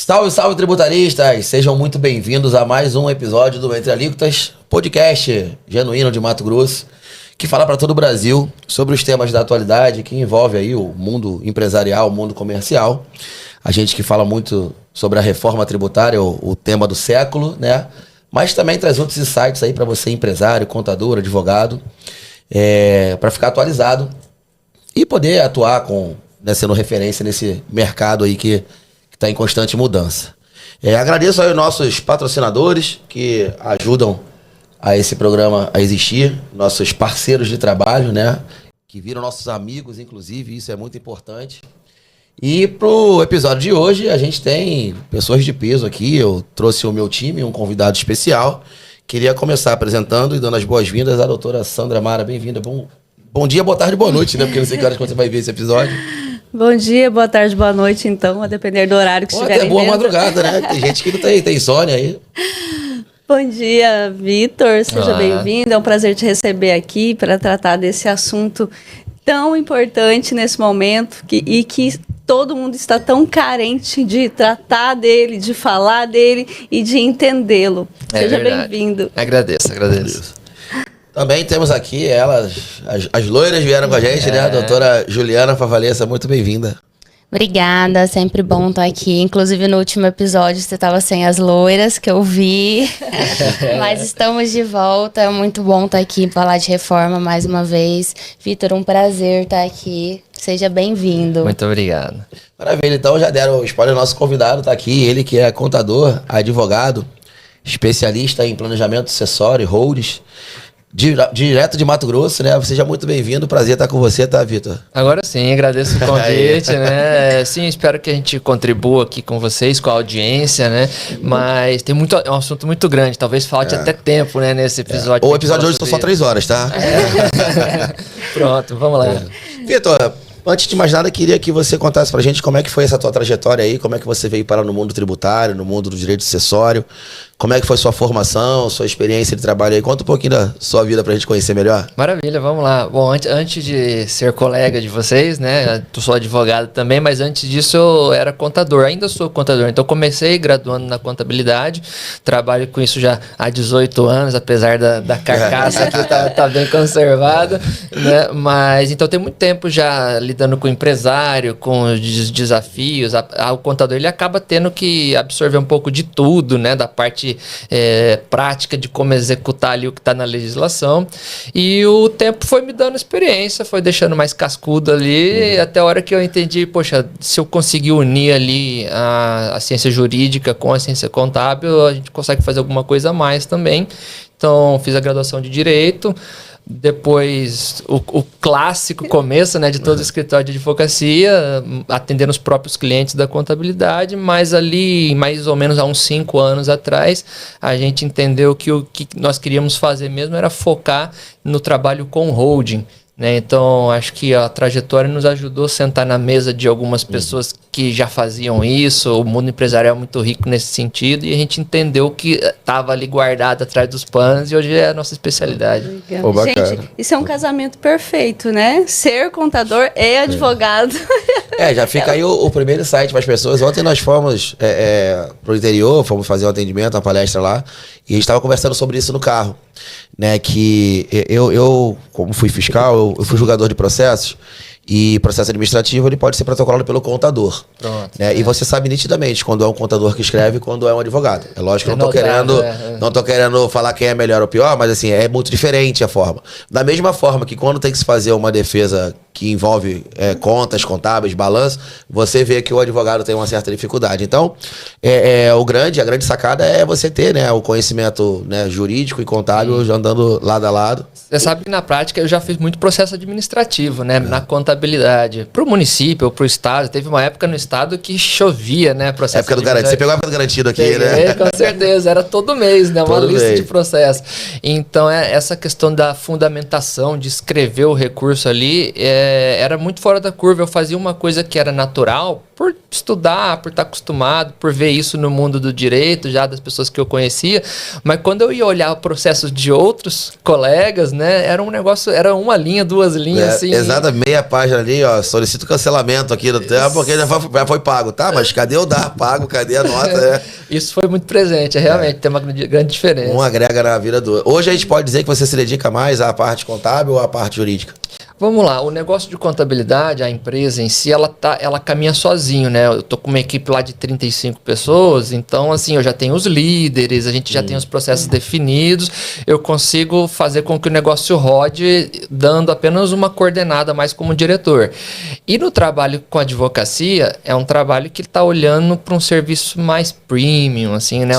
Salve, salve, tributaristas! Sejam muito bem-vindos a mais um episódio do Entre Alíquotas, podcast genuíno de Mato Grosso, que fala para todo o Brasil sobre os temas da atualidade que envolve aí o mundo empresarial, o mundo comercial. A gente que fala muito sobre a reforma tributária, o tema do século, né? Mas também traz outros insights aí para você, empresário, contador, advogado, para ficar atualizado e poder atuar sendo referência nesse mercado aí que está em constante mudança. Agradeço aí os nossos patrocinadores que ajudam a esse programa a existir, nossos parceiros de trabalho, né? Que viram nossos amigos, inclusive, isso é muito importante. E pro episódio de hoje, a gente tem pessoas de peso aqui. Eu trouxe o meu time, um convidado especial. Queria começar apresentando e dando as boas-vindas à doutora Sandra Mara. Bem-vinda. Bom dia, boa tarde, boa noite, né? Porque não sei que horas que você vai ver esse episódio. Bom dia, boa tarde, boa noite, então, a depender do horário que estiverem até boa vendo. Madrugada, né? Tem gente que não tem insônia aí. Bom dia, Vitor, seja bem-vindo. É um prazer te receber aqui para tratar desse assunto tão importante nesse momento e que todo mundo está tão carente de tratar dele, de falar dele e de entendê-lo. Seja bem-vindo. Agradeço. Também temos aqui elas, as loiras vieram com a gente, né? A doutora Juliana Favalesa, muito bem-vinda. Obrigada, sempre bom estar aqui. Inclusive no último episódio você estava sem as loiras, que eu vi. Mas estamos de volta, é muito bom estar aqui, falar de reforma mais uma vez. Vitor, um prazer estar aqui. Seja bem-vindo. Muito obrigado. Maravilha, então já deram o spoiler, nosso convidado está aqui, ele que é contador, advogado, especialista em planejamento sucessório e holdings, direto de Mato Grosso, né? Seja muito bem-vindo, prazer estar com você, tá, Vitor? Agora sim, agradeço o convite, né? Sim, espero que a gente contribua aqui com vocês, com a audiência, né? Mas é um assunto muito grande, talvez falte até tempo, né, nesse episódio. O episódio de hoje são só 3 horas, tá? Pronto, vamos lá. Vitor, antes de mais nada, queria que você contasse pra gente como é que foi essa tua trajetória aí, como é que você veio parar no mundo tributário, no mundo do direito sucessório, como é que foi sua formação, sua experiência de trabalho aí. Conta um pouquinho da sua vida pra gente conhecer melhor. Maravilha, vamos lá. Bom, antes de ser colega de vocês, né, eu sou advogado também, mas antes disso eu era contador, ainda sou contador. Então comecei graduando na contabilidade, trabalho com isso já há 18 anos, apesar da carcaça que tá bem conservada, né, mas então tem muito tempo já lidando com o empresário, com os desafios. O contador ele acaba tendo que absorver um pouco de tudo, né, da parte prática de como executar ali o que está na legislação, e o tempo foi me dando experiência, foi deixando mais cascudo ali, até a hora que eu entendi, poxa, se eu conseguir unir ali a ciência jurídica com a ciência contábil, a gente consegue fazer alguma coisa a mais também. Então fiz a graduação de Direito. Depois, o clássico começo, né, de todo o escritório de advocacia, atendendo os próprios clientes da contabilidade, mas ali, mais ou menos há uns 5 anos atrás, a gente entendeu que o que nós queríamos fazer mesmo era focar no trabalho com holding, né? Então, acho que a trajetória nos ajudou a sentar na mesa de algumas pessoas que já faziam isso. O mundo empresarial é muito rico nesse sentido, e a gente entendeu que estava ali guardado atrás dos panos, e hoje é a nossa especialidade. Gente, isso é um casamento perfeito, né? Ser contador e advogado. Já fica aí o primeiro insight para as pessoas. Ontem nós fomos pro interior, fomos fazer um atendimento, uma palestra lá, e a gente estava conversando sobre isso no carro, né? Que eu como fui fiscal, eu fui julgador de processos, e processo administrativo ele pode ser protocolado pelo contador. Pronto. Né? E você sabe nitidamente quando é um contador que escreve e quando é um advogado. É lógico que não tô querendo falar quem é melhor ou pior, mas assim, é muito diferente a forma. Da mesma forma que quando tem que se fazer uma defesa que envolve contas contábeis, balanço, você vê que o advogado tem uma certa dificuldade. Então, a grande sacada é você ter, né, o conhecimento, né, jurídico e contábil andando lado a lado. Você sabe que na prática eu já fiz muito processo administrativo, né, na contabilidade, para o município ou para o estado. Teve uma época no estado que chovia, né, processo época do garantido. Você pegou a época do garantido aqui, né? Com certeza, era todo mês, né, uma lista de processos. Então, essa questão da fundamentação, de escrever o recurso ali, era muito fora da curva. Eu fazia uma coisa que era natural, por estudar, por estar acostumado, por ver isso no mundo do direito, já das pessoas que eu conhecia. Mas quando eu ia olhar processos de outros colegas, né, era um negócio, era uma linha, 2 linhas, assim. Exata, meia página ali, ó, solicito cancelamento aqui no tempo, porque já foi pago, tá? Mas cadê o dar pago, cadê a nota? Isso foi muito presente, realmente, tem uma grande diferença. Um agrega na vida do outro. Hoje a gente pode dizer que você se dedica mais à parte contábil ou à parte jurídica? Vamos lá, o negócio de contabilidade, a empresa em si, ela caminha sozinho, né? Eu tô com uma equipe lá de 35 pessoas, então assim, eu já tenho os líderes, a gente já tem os processos definidos, eu consigo fazer com que o negócio rode dando apenas uma coordenada mais como diretor. E no trabalho com advocacia, é um trabalho que está olhando para um serviço mais premium, assim, né?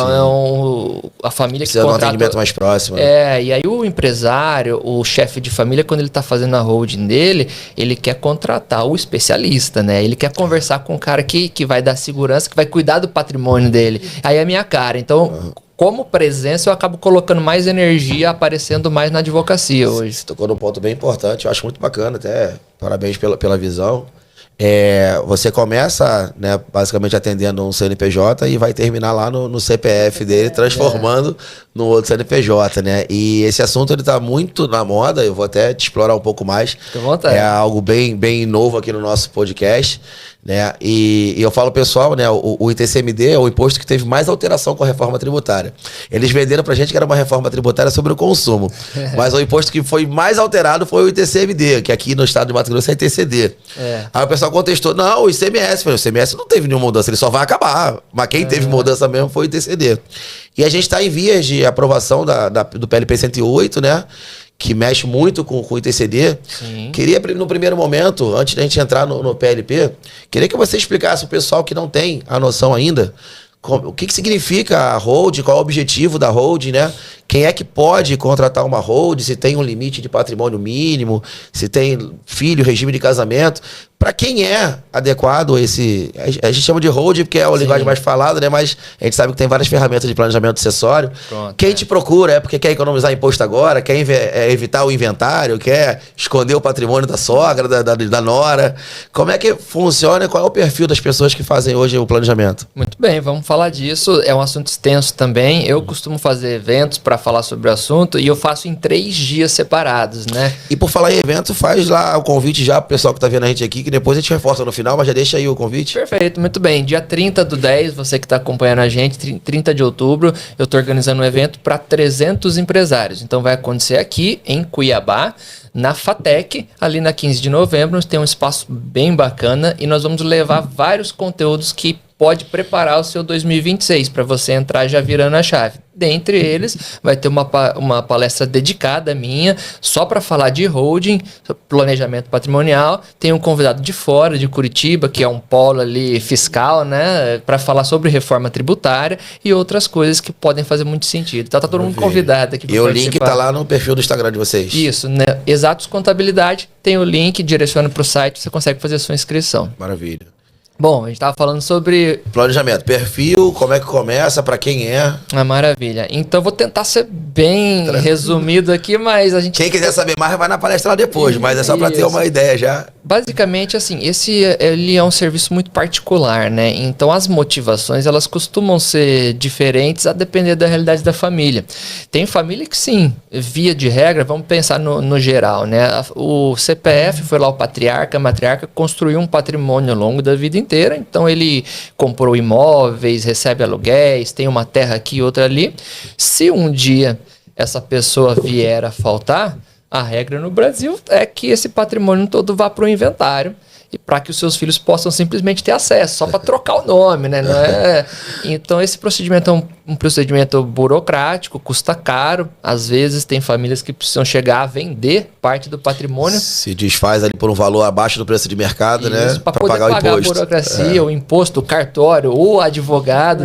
A família precisa que contrata... um atendimento mais próximo. Né? E aí o empresário, o chefe de família, quando ele está fazendo a holding dele, ele quer contratar o especialista, né? Ele quer conversar com o cara que vai dar segurança, que vai cuidar do patrimônio dele. Aí é a minha cara. Então, como presença, eu acabo colocando mais energia, aparecendo mais na advocacia hoje. Você tocou num ponto bem importante, eu acho muito bacana, até parabéns pela visão. Você começa, né, basicamente atendendo um CNPJ e vai terminar lá no CPF dele, transformando no outro CNPJ, né? E esse assunto ele tá muito na moda, eu vou até te explorar um pouco mais. Fique à vontade. É algo bem novo aqui no nosso podcast, né? E eu falo pessoal, né? O ITCMD é o imposto que teve mais alteração com a reforma tributária. Eles venderam pra gente que era uma reforma tributária sobre o consumo, mas o imposto que foi mais alterado foi o ITCMD, que aqui no estado de Mato Grosso é ITCD. Aí o pessoal contestou, não, o ICMS. Falei, o ICMS não teve nenhuma mudança, ele só vai acabar. Mas quem teve mudança mesmo foi o ITCD. E a gente está em vias de aprovação do PLP 108, né? Que mexe muito com o ITCD. Sim. Queria, no primeiro momento, antes da gente entrar no PLP, queria que você explicasse ao pessoal que não tem a noção ainda, o que significa a holding, qual é o objetivo da holding, né? Quem é que pode contratar uma holding, se tem um limite de patrimônio mínimo, se tem filho, regime de casamento. Para quem é adequado esse... A gente chama de holding porque é a linguagem mais falada, né? Mas a gente sabe que tem várias ferramentas de planejamento acessório. Quem te procura é porque quer economizar imposto agora, quer evitar o inventário, quer esconder o patrimônio da sogra, da nora. Como é que funciona e qual é o perfil das pessoas que fazem hoje o planejamento? Muito bem, vamos falar disso. É um assunto extenso também. Eu costumo fazer eventos para falar sobre o assunto e eu faço em 3 dias separados, né? E por falar em evento, faz lá o convite já pro pessoal que tá vendo a gente aqui, que depois a gente reforça no final, mas já deixa aí o convite. Perfeito, muito bem. Dia 30/10, você que está acompanhando a gente, 30 de outubro, eu estou organizando um evento para 300 empresários. Então vai acontecer aqui em Cuiabá, na FATEC, ali na 15 de novembro. Tem um espaço bem bacana e nós vamos levar vários conteúdos que pode preparar o seu 2026 para você entrar já virando a chave. Dentre eles, vai ter uma palestra dedicada minha, só para falar de holding, planejamento patrimonial. Tem um convidado de fora, de Curitiba, que é um polo ali fiscal, né, para falar sobre reforma tributária e outras coisas que podem fazer muito sentido. Então tá todo mundo convidado aqui para participar. E o link tá lá no perfil do Instagram de vocês. Isso, né? Exatos Contabilidade, tem o link, direciona para o site, você consegue fazer a sua inscrição. Maravilha. Bom, a gente estava falando sobre... planejamento, perfil, como é que começa, para quem é. Maravilha. Então, vou tentar ser bem resumido aqui, mas a gente... Quem quiser saber mais, vai na palestra lá depois, mas é só para ter uma ideia já. Basicamente, assim, ele é um serviço muito particular, né? Então, as motivações, elas costumam ser diferentes a depender da realidade da família. Tem família que, sim, via de regra, vamos pensar no geral, né? O CPF foi lá o patriarca, a matriarca, construiu um patrimônio ao longo da vida inteira, então ele comprou imóveis, recebe aluguéis, tem uma terra aqui e outra ali. Se um dia essa pessoa vier a faltar, a regra no Brasil é que esse patrimônio todo vá para o inventário e para que os seus filhos possam simplesmente ter acesso, só para trocar o nome, né? Não é? Então esse procedimento é um procedimento burocrático, custa caro, às vezes tem famílias que precisam chegar a vender parte do patrimônio. Se desfaz ali por um valor abaixo do preço de mercado, isso, né? Para poder pagar o imposto. A burocracia, o imposto, o cartório, o advogado,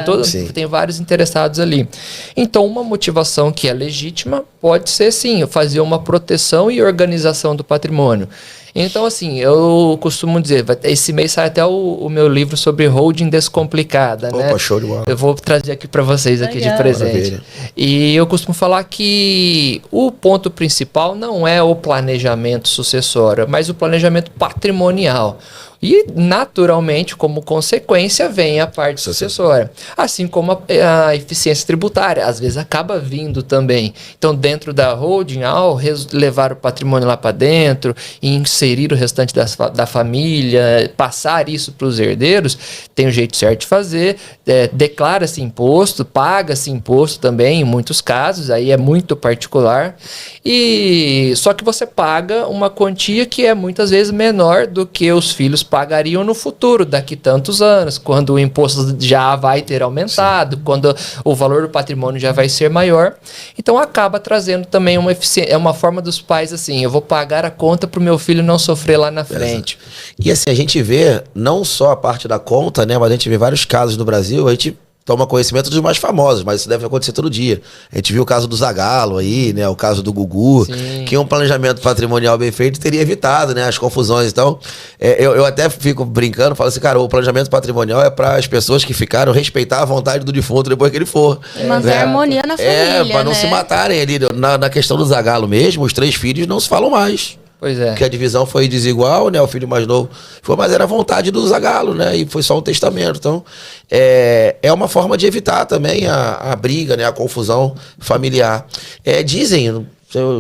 tudo, tem vários interessados ali. Então uma motivação que é legítima pode ser sim, fazer uma proteção e organização do patrimônio. Então, assim, eu costumo dizer, esse mês sai até o meu livro sobre holding descomplicada, né? Opa, show de bola. Eu vou trazer aqui para vocês aqui de presente. Maravilha. E eu costumo falar que o ponto principal não é o planejamento sucessório, mas o planejamento patrimonial. E, naturalmente, como consequência, vem a parte sucessória. Assim como a eficiência tributária, às vezes acaba vindo também. Então, dentro da holding, ao levar o patrimônio lá para dentro, e inserir o restante da família, passar isso para os herdeiros, tem um jeito certo de fazer, declara-se imposto, paga-se imposto também, em muitos casos, aí é muito particular. E só que você paga uma quantia que é muitas vezes menor do que os filhos pagariam no futuro, daqui tantos anos, quando o imposto já vai ter aumentado, quando o valor do patrimônio já vai ser maior. Então acaba trazendo também uma eficiência, é uma forma dos pais assim, eu vou pagar a conta para o meu filho não sofrer lá na frente. E assim, a gente vê não só a parte da conta, né, mas a gente vê vários casos no Brasil, a gente toma conhecimento dos mais famosos, mas isso deve acontecer todo dia. A gente viu o caso do Zagallo aí, né? O caso do Gugu, Sim. que um planejamento patrimonial bem feito teria evitado, né? As confusões. Então, eu até fico brincando, falo assim, cara, o planejamento patrimonial é para as pessoas que ficaram respeitar a vontade do defunto depois que ele for. Manter a harmonia na família, para não né? se matarem ali. Na questão do Zagallo mesmo, os 3 filhos não se falam mais. Pois é. Porque a divisão foi desigual, né? O filho mais novo foi, mas era a vontade do Zagallo, né? E foi só um testamento. Então, é uma forma de evitar também a briga, né? A confusão familiar. Dizem,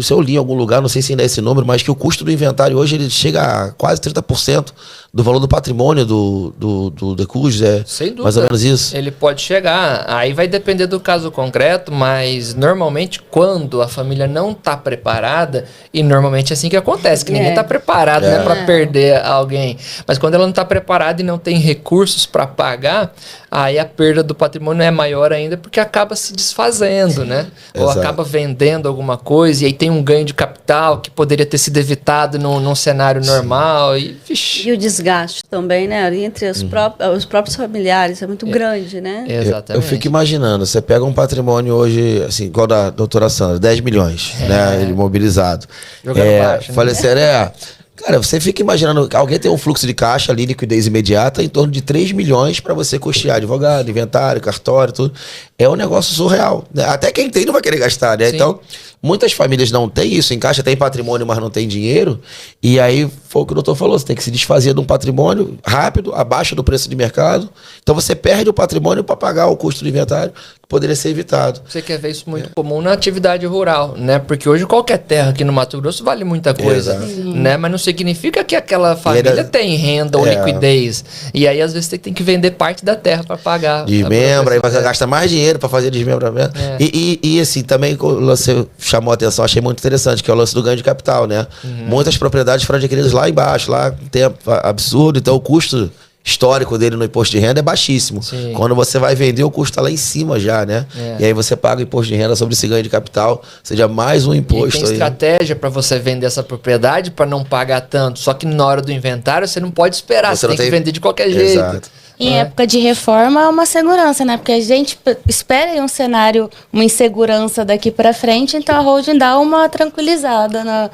se eu li em algum lugar, não sei se ainda é esse número, mas que o custo do inventário hoje ele chega a quase 30% do valor do patrimônio do Decus, Sem dúvida. Mais ou menos isso. Ele pode chegar, aí vai depender do caso concreto, mas normalmente quando a família não está preparada, e normalmente é assim que acontece, que ninguém está preparado, né, para perder alguém, mas quando ela não está preparada e não tem recursos para pagar, aí a perda do patrimônio é maior ainda, porque acaba se desfazendo, né? Ou Exato. acaba vendendo alguma coisa, e aí tem um ganho de capital que poderia ter sido evitado num cenário normal, e E o desgaste também, né? Entre os próprios familiares é muito grande, né? Exatamente. Eu fico imaginando, você pega um patrimônio hoje, assim, igual da doutora Sandra, 10 milhões, né? Ele mobilizado. Jogando baixo, né? Falecendo, Cara, você fica imaginando, alguém tem um fluxo de caixa ali, liquidez imediata, em torno de 3 milhões para você custear advogado, inventário, cartório, tudo. É um negócio surreal, né? Até quem tem não vai querer gastar, né? Sim. Então, muitas famílias não têm isso, em caixa tem patrimônio, mas não tem dinheiro. E aí, foi o que o doutor falou, você tem que se desfazer de um patrimônio rápido, abaixo do preço de mercado. Então, você perde o patrimônio para pagar o custo do inventário, que poderia ser evitado. Você quer ver isso muito comum na atividade rural, né? Porque hoje qualquer terra aqui no Mato Grosso vale muita coisa, né? Mas não significa que aquela família tem renda ou liquidez. E aí, às vezes, você tem que vender parte da terra para pagar. Desmembra, aí você gasta mais dinheiro para fazer desmembramento. E assim, também você chamou a atenção, achei muito interessante, que é o lance do ganho de capital, né? Muitas propriedades foram adquiridas lá embaixo, lá com tempo absurdo, então o custo histórico dele no imposto de renda é baixíssimo. Sim. Quando você vai vender, o custo está lá em cima já, né? E aí você paga o imposto de renda sobre esse ganho de capital, seja mais um imposto. E tem estratégia para você vender essa propriedade para não pagar tanto. Só que na hora do inventário você não pode esperar, você tem que vender de qualquer jeito. Exato. Em época de reforma é uma segurança, né? Porque a gente espera em um cenário, uma insegurança daqui para frente, então a holding dá uma tranquilizada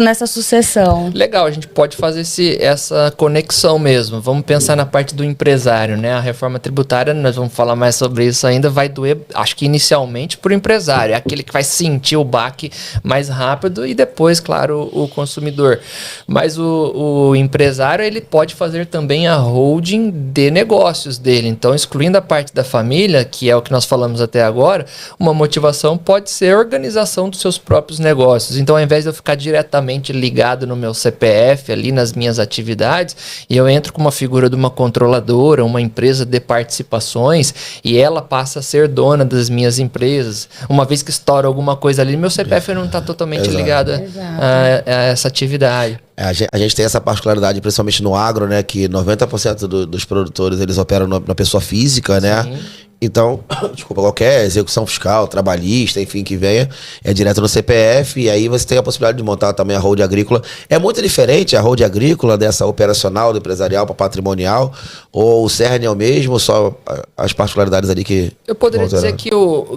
nessa sucessão. Legal, a gente pode fazer essa conexão mesmo. Vamos pensar na parte do empresário, né? A reforma tributária, nós vamos falar mais sobre isso ainda, vai doer, acho que inicialmente para o empresário. É aquele que vai sentir o baque mais rápido e depois, claro, o consumidor. Mas o empresário, ele pode fazer também a holding de negócios dele. Então, excluindo a parte da família, que é o que nós falamos até agora, uma motivação pode ser a organização dos seus próprios negócios. Então, ao invés de eu ficar diretamente ligado no meu CPF, ali nas minhas atividades, e eu entro com uma figura de uma controladora, uma empresa de participações, e ela passa a ser dona das minhas empresas. Uma vez que estoura alguma coisa ali, meu CPF não está totalmente ligado a essa atividade. A gente tem essa particularidade, principalmente no agro, né? Que 90% dos produtores, eles operam na pessoa física, né? Então, desculpa, qualquer execução fiscal, trabalhista, enfim, que venha, é direto no CPF, e aí você tem a possibilidade de montar também a holding agrícola. É muito diferente a holding agrícola dessa operacional, do empresarial para patrimonial, ou o cerne é o mesmo, só as particularidades ali que... Eu poderia dizer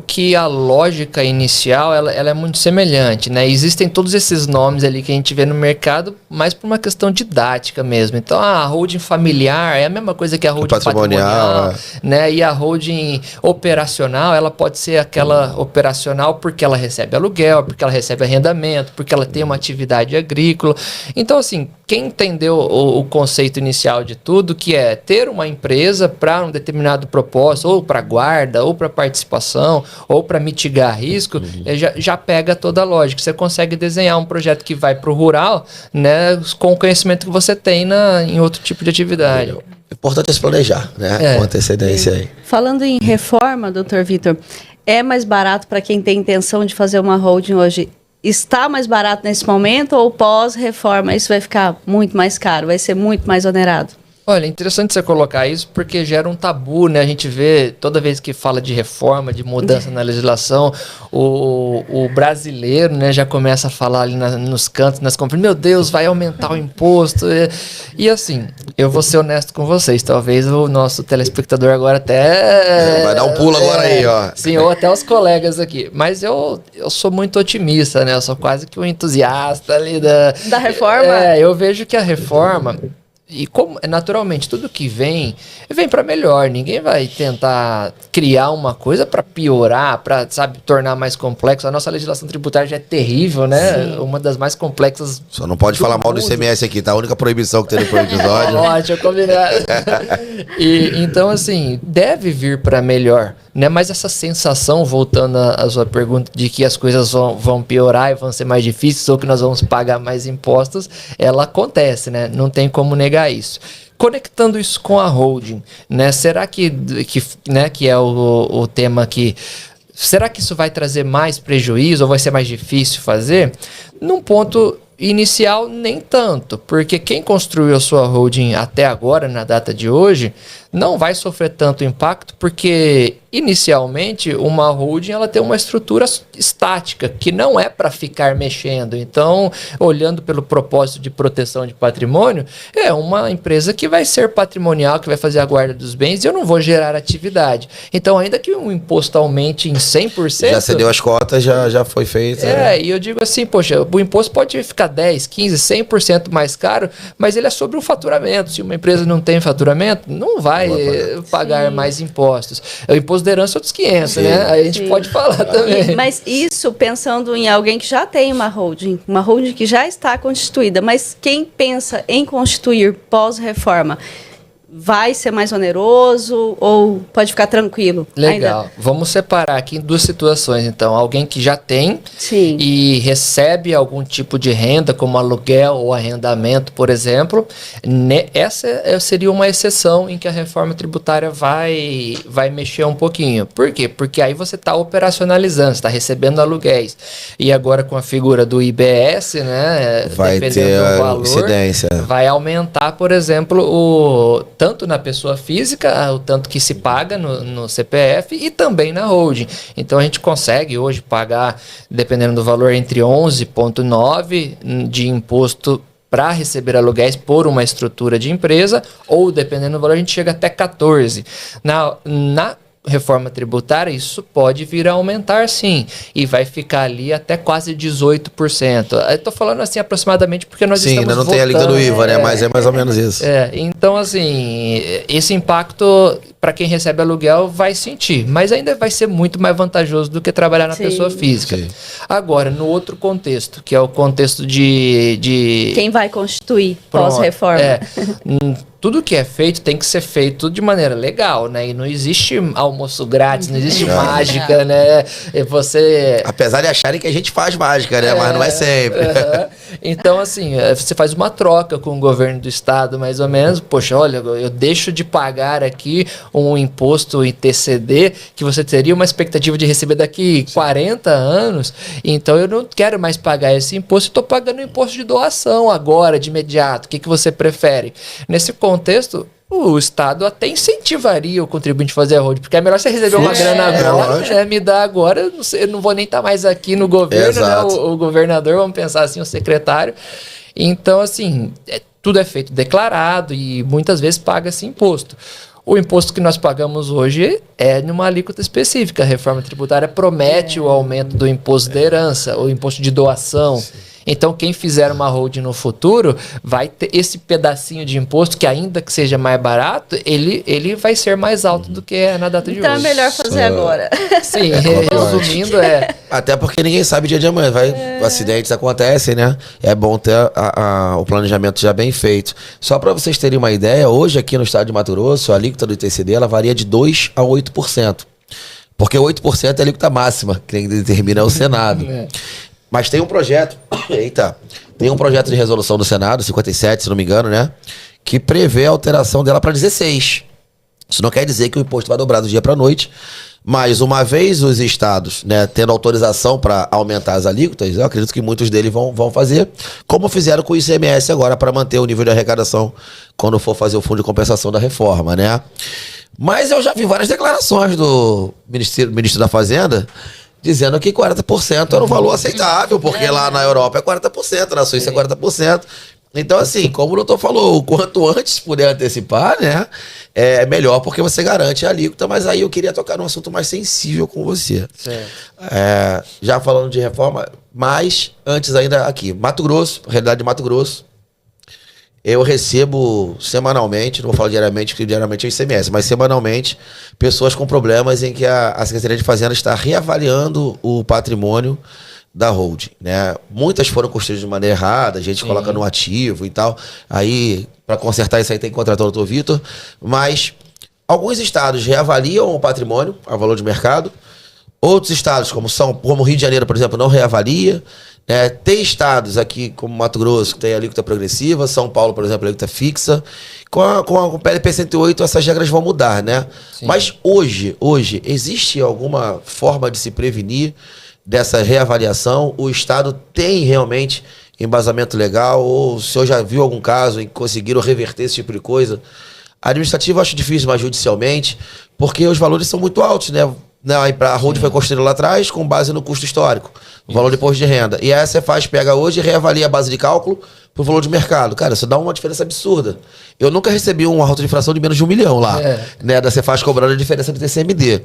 que a lógica inicial, ela é muito semelhante, né? Existem todos esses nomes ali que a gente vê no mercado, mas por uma questão didática mesmo. Então, a holding familiar é a mesma coisa que a holding patrimonial, né? E a holding operacional, ela pode ser aquela operacional porque ela recebe aluguel, porque ela recebe arrendamento, porque ela tem uma atividade agrícola. Então, assim, quem entendeu o conceito inicial de tudo, que é ter uma empresa para um determinado propósito, ou para guarda, ou para participação, ou para mitigar risco, já pega toda a lógica. Você consegue desenhar um projeto que vai para o rural, né, com o conhecimento que você tem em outro tipo de atividade. O importante é se planejar, né? Com antecedência aí. Falando em reforma, doutor Vitor, é mais barato para quem tem intenção de fazer uma holding hoje? Está mais barato nesse momento ou pós-reforma isso vai ficar muito mais caro, vai ser muito mais onerado? Olha, é interessante você colocar isso porque gera um tabu, né? A gente vê toda vez que fala de reforma, de mudança na legislação, o brasileiro, né, já começa a falar ali nos cantos, nas compras, meu Deus, vai aumentar o imposto. E assim, eu vou ser honesto com vocês, talvez o nosso telespectador agora até... Vai dar um pulo agora aí, ó. Sim, ou até os colegas aqui. Mas eu sou muito otimista, né? Eu sou quase que um entusiasta ali da reforma. Eu vejo que a reforma... E como naturalmente tudo que vem para melhor. Ninguém vai tentar criar uma coisa para piorar, para, sabe, tornar mais complexo. A nossa legislação tributária já é terrível, né? Sim. Uma das mais complexas. Só não pode falar mal do ICMS aqui, tá? A única proibição que tem no episódio. Ótimo, combinado. Então, assim, deve vir para melhor, né? Mas essa sensação, voltando à sua pergunta, de que as coisas vão piorar e vão ser mais difíceis ou que nós vamos pagar mais impostos, ela acontece, né? Não tem como negar isso. Conectando isso com a holding, né? Será que é o tema aqui? Será que isso vai trazer mais prejuízo ou vai ser mais difícil fazer? Num ponto inicial, nem tanto, porque quem construiu a sua holding até agora, na data de hoje, não vai sofrer tanto impacto, porque inicialmente uma holding ela tem uma estrutura estática, que não é para ficar mexendo. Então, olhando pelo propósito de proteção de patrimônio, é uma empresa que vai ser patrimonial, que vai fazer a guarda dos bens, e eu não vou gerar atividade. Então, ainda que o imposto aumente em 100%... Já cedeu as cotas, já foi feito. E eu digo assim, poxa, o imposto pode ficar 10, 15, 100% mais caro, mas ele é sobre o faturamento. Se uma empresa não tem faturamento, não vai pagar mais impostos. O imposto de herança é outros 500, né? Aí a gente pode falar também. Mas isso pensando em alguém que já tem uma holding que já está constituída, mas quem pensa em constituir pós-reforma, vai ser mais oneroso ou pode ficar tranquilo? Legal. Ainda? Vamos separar aqui em duas situações, então. Alguém que já tem e recebe algum tipo de renda, como aluguel ou arrendamento, por exemplo. Essa seria uma exceção em que a reforma tributária vai mexer um pouquinho. Por quê? Porque aí você está operacionalizando, está recebendo aluguéis. E agora com a figura do IBS, né? Vai ter do valor, incidência. Vai aumentar, por exemplo, tanto na pessoa física, o tanto que se paga no CPF e também na holding. Então a gente consegue hoje pagar, dependendo do valor, entre 11,9% de imposto para receber aluguéis por uma estrutura de empresa, ou dependendo do valor, a gente chega até 14%. Na reforma tributária, isso pode vir a aumentar sim, e vai ficar ali até quase 18%. Eu tô falando assim aproximadamente porque nós estamos ainda não tem a liga do IVA, né? Mas é mais ou menos isso. Então assim, esse impacto para quem recebe aluguel vai sentir, mas ainda vai ser muito mais vantajoso do que trabalhar na pessoa física. Sim. Agora, no outro contexto, que é o contexto de... Quem vai constituir pós-reforma. Tudo que é feito tem que ser feito de maneira legal, né? E não existe almoço grátis, não existe mágica, né? E você... Apesar de acharem que a gente faz mágica, né? Mas não é sempre. Então, assim, você faz uma troca com o governo do estado, mais ou menos. Poxa, olha, eu deixo de pagar aqui um imposto ITCD que você teria uma expectativa de receber daqui 40 anos. Então, eu não quero mais pagar esse imposto. Estou pagando imposto de doação agora, de imediato. O que você prefere? Nesse contexto, o Estado até incentivaria o contribuinte a fazer a holding, porque é melhor você receber uma grana agora, né? Me dar agora, eu não vou nem estar mais aqui no governo, né? O governador, vamos pensar assim, o secretário. Então, assim, tudo é feito declarado e muitas vezes paga-se imposto. O imposto que nós pagamos hoje é numa alíquota específica. A reforma tributária promete o aumento do imposto da herança, o imposto de doação. Sim. Então, quem fizer uma holding no futuro vai ter esse pedacinho de imposto que, ainda que seja mais barato, ele vai ser mais alto do que é na data de hoje. Então é melhor fazer agora. Sim, resumindo, Até porque ninguém sabe o dia de amanhã. Acidentes acontecem, né? É bom ter o planejamento já bem feito. Só para vocês terem uma ideia, hoje aqui no estado de Mato Grosso, a alíquota do ITCD ela varia de 2% a 8%. Porque 8% é a alíquota máxima, que determina o Senado. Mas tem um projeto, tem um projeto de resolução do Senado, 57, se não me engano, né? Que prevê a alteração dela para 16. Isso não quer dizer que o imposto vai dobrar do dia para a noite, mas uma vez os estados, né, tendo autorização para aumentar as alíquotas, eu acredito que muitos deles vão fazer, como fizeram com o ICMS agora, para manter o nível de arrecadação quando for fazer o fundo de compensação da reforma, né? Mas eu já vi várias declarações do ministro da Fazenda dizendo que 40% era um valor aceitável, porque lá na Europa é 40%, na Suíça é 40%. Então, assim, como o doutor falou, o quanto antes puder antecipar, né, é melhor, porque você garante a alíquota. Mas aí eu queria tocar num assunto mais sensível com você. Já falando de reforma, mas antes ainda aqui, Mato Grosso, realidade de Mato Grosso, eu recebo semanalmente, não vou falar diariamente, porque diariamente é ICMS, mas semanalmente, pessoas com problemas em que a Secretaria de Fazenda está reavaliando o patrimônio da holding, né? Muitas foram construídas de maneira errada, a gente coloca no ativo e tal. Aí, para consertar isso aí, tem que contratar o doutor Vitor. Mas alguns estados reavaliam o patrimônio a valor de mercado. Outros estados, como Rio de Janeiro, por exemplo, não reavalia. Tem estados aqui, como Mato Grosso, que tem alíquota progressiva. São Paulo, por exemplo, alíquota fixa. Com o PLP 108, essas regras vão mudar, né? Sim. Mas hoje, existe alguma forma de se prevenir dessa reavaliação? O Estado tem realmente embasamento legal? Ou o senhor já viu algum caso em que conseguiram reverter esse tipo de coisa? Administrativo eu acho difícil, mas judicialmente, porque os valores são muito altos, né? A holding foi construída lá atrás com base no custo histórico, o valor de imposto de renda. E a Cefaz pega hoje e reavalia a base de cálculo pro valor de mercado. Cara, isso dá uma diferença absurda. Eu nunca recebi uma auto de infração de menos de 1 milhão lá, né? Da Cefaz cobrando a diferença do TCMD.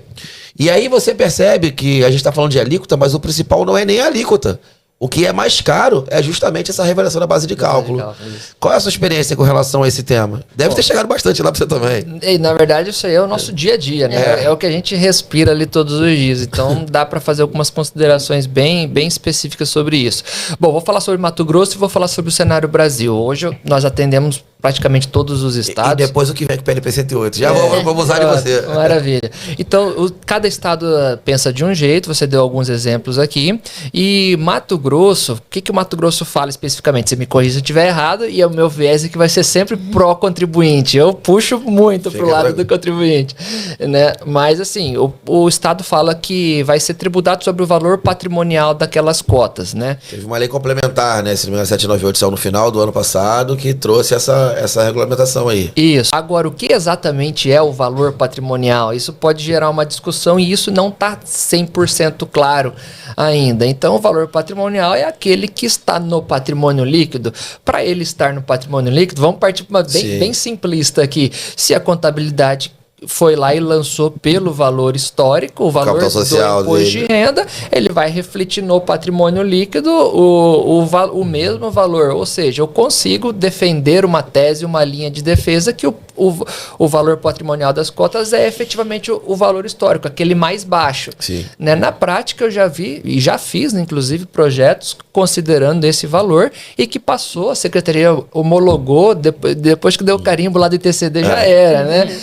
E aí você percebe que a gente tá falando de alíquota, mas o principal não é nem a alíquota. O que é mais caro é justamente essa reavaliação da base de cálculo. Qual é a sua experiência com relação a esse tema? Deve ter chegado bastante lá para você também. E, na verdade, isso aí é o nosso dia a dia, né? É o que a gente respira ali todos os dias. Então, dá para fazer algumas considerações bem específicas sobre isso. Bom, vou falar sobre Mato Grosso e vou falar sobre o cenário Brasil. Hoje, nós atendemos praticamente todos os estados. E depois o que vem com o PLP 108. Já vamos usar de você. Maravilha. Então, cada estado pensa de um jeito, você deu alguns exemplos aqui. E Mato Grosso, o que o Mato Grosso fala especificamente? Você me corrija se eu estiver errado, e é o meu viés que vai ser sempre pró-contribuinte. Eu puxo muito pro lado do contribuinte, né? Mas, assim, o estado fala que vai ser tributado sobre o valor patrimonial daquelas cotas, né? Teve uma lei complementar, né? Se não me engano, 798 saiu no final do ano passado, que trouxe essa regulamentação aí. Isso. Agora, o que exatamente é o valor patrimonial? Isso pode gerar uma discussão e isso não está 100% claro ainda. Então, o valor patrimonial é aquele que está no patrimônio líquido. Para ele estar no patrimônio líquido, vamos partir para uma bem simplista aqui. Se a contabilidade foi lá e lançou pelo valor histórico, o valor do imposto de renda, ele vai refletir no patrimônio líquido o mesmo valor. Ou seja, eu consigo defender uma tese, uma linha de defesa que o valor patrimonial das cotas é efetivamente o valor histórico, aquele mais baixo. Né? Na prática, eu já vi e já fiz, inclusive, projetos considerando esse valor e que passou, a secretaria homologou, depois que deu o carimbo lá do ITCD já era, né?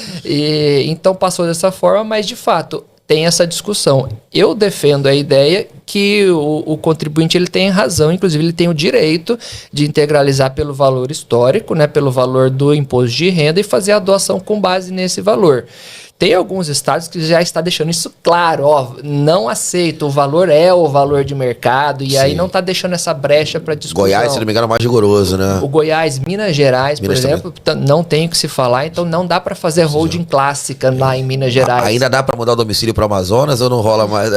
Então passou dessa forma, mas de fato tem essa discussão. Eu defendo a ideia que o contribuinte ele tem razão, inclusive ele tem o direito de integralizar pelo valor histórico, né, pelo valor do imposto de renda e fazer a doação com base nesse valor. Tem alguns estados que já está deixando isso claro, ó, não aceito, o valor é o valor de mercado, e aí não está deixando essa brecha para discussão. Goiás, se não me engano, é mais rigoroso, né? O Goiás, Minas Gerais, por exemplo, não tem o que se falar, então não dá para fazer holding clássica lá em Minas Gerais. Ainda dá para mudar o domicílio para Amazonas ou não rola mais?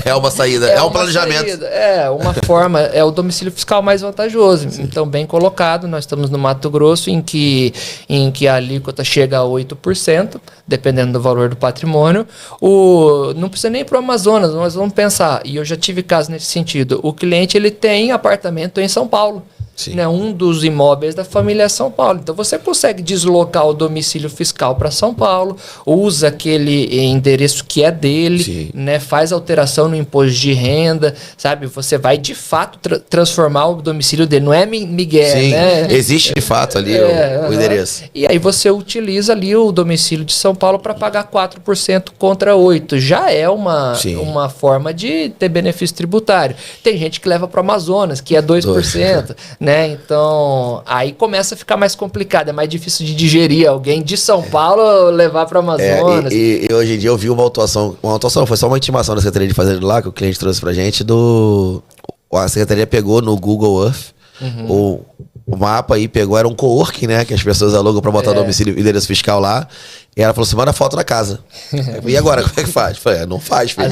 É uma saída, é um planejamento. Saída, uma forma, é o domicílio fiscal mais vantajoso. Sim. Então, bem colocado, nós estamos no Mato Grosso em que a alíquota chega a 8%, dependendo do valor do patrimônio. Não precisa nem ir para o Amazonas, mas vamos pensar, e eu já tive caso nesse sentido, o cliente ele tem apartamento em São Paulo. Né, um dos imóveis da família é São Paulo. Então você consegue deslocar o domicílio fiscal para São Paulo, usa aquele endereço que é dele, né, faz alteração no imposto de renda, sabe? Você vai de fato transformar o domicílio dele, não é migué, né? Existe de fato ali o endereço. E aí você utiliza ali o domicílio de São Paulo para pagar 4% contra 8%. Já é uma forma de ter benefício tributário. Tem gente que leva para o Amazonas, que é 2%. Né? Então, aí começa a ficar mais complicado, é mais difícil de digerir alguém de São Paulo levar para Amazonas. E hoje em dia eu vi uma autuação foi só uma intimação da Secretaria de Fazenda lá, que o cliente trouxe pra gente, a Secretaria pegou no Google Earth, o mapa aí pegou, era um coworking, né, que as pessoas alugam pra botar domicílio, endereço fiscal lá, e ela falou assim, manda foto da casa. E agora, como é que faz? Eu falei, não faz, filho.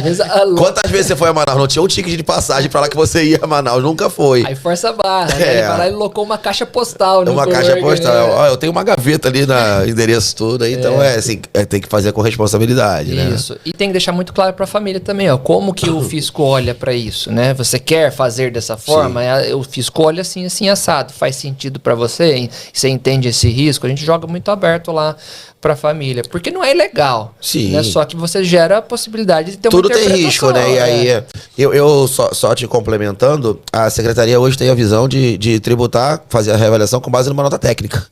Quantas vezes você foi a Manaus? Não tinha um ticket de passagem pra lá que você ia a Manaus, nunca foi. Aí força a barra, né? Ele vai lá e locou uma caixa postal. Uma caixa postal. Ó, eu tenho uma gaveta ali no endereço todo, aí, então assim, tem que fazer com responsabilidade, né? Isso. E tem que deixar muito claro pra família também, ó, como que o fisco olha pra isso, né? Você quer fazer dessa forma? O fisco olha assim, assado. Faz sentido pra você? Você entende esse risco? A gente joga muito aberto lá pra família, porque não é ilegal. Sim. Né? Só que você gera a possibilidade de ter tudo tem risco, né? E aí, eu só te complementando, a secretaria hoje tem a visão de tributar, fazer a reavaliação com base numa nota técnica.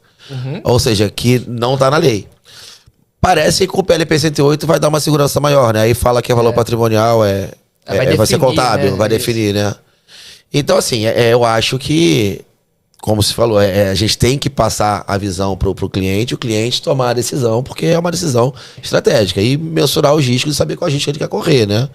Ou seja, que não tá na lei. Parece que com o PLP 108 vai dar uma segurança maior, né? Aí fala que é valor patrimonial, vai ser contábil, né? Vai definir, né? Então, assim, eu acho que, como se falou, a gente tem que passar a visão pro cliente, o cliente tomar a decisão, porque é uma decisão estratégica. E mensurar os riscos e saber qual a gente quer correr, né?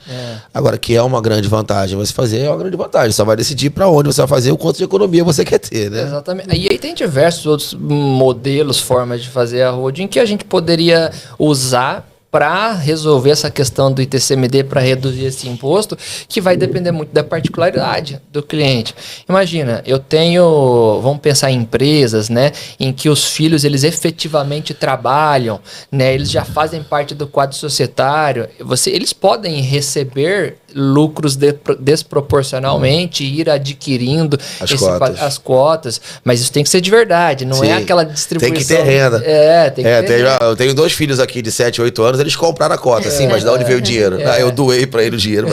Agora, que é uma grande vantagem você fazer, é uma grande vantagem. Você vai decidir para onde você vai fazer, o quanto de economia você quer ter, né? Exatamente. E aí tem diversos outros modelos, formas de fazer a holding que a gente poderia usar para resolver essa questão do ITCMD, para reduzir esse imposto, que vai depender muito da particularidade do cliente. Imagina, vamos pensar em empresas, né, em que os filhos, eles efetivamente trabalham, né, eles já fazem parte do quadro societário, eles podem receber lucros desproporcionalmente, ir adquirindo as cotas, mas isso tem que ser de verdade, não é aquela distribuição. Tem que ter renda. Eu tenho 2 filhos aqui de 7, 8 anos, eles compraram a cota, mas de onde veio o dinheiro? Eu doei para ele o dinheiro.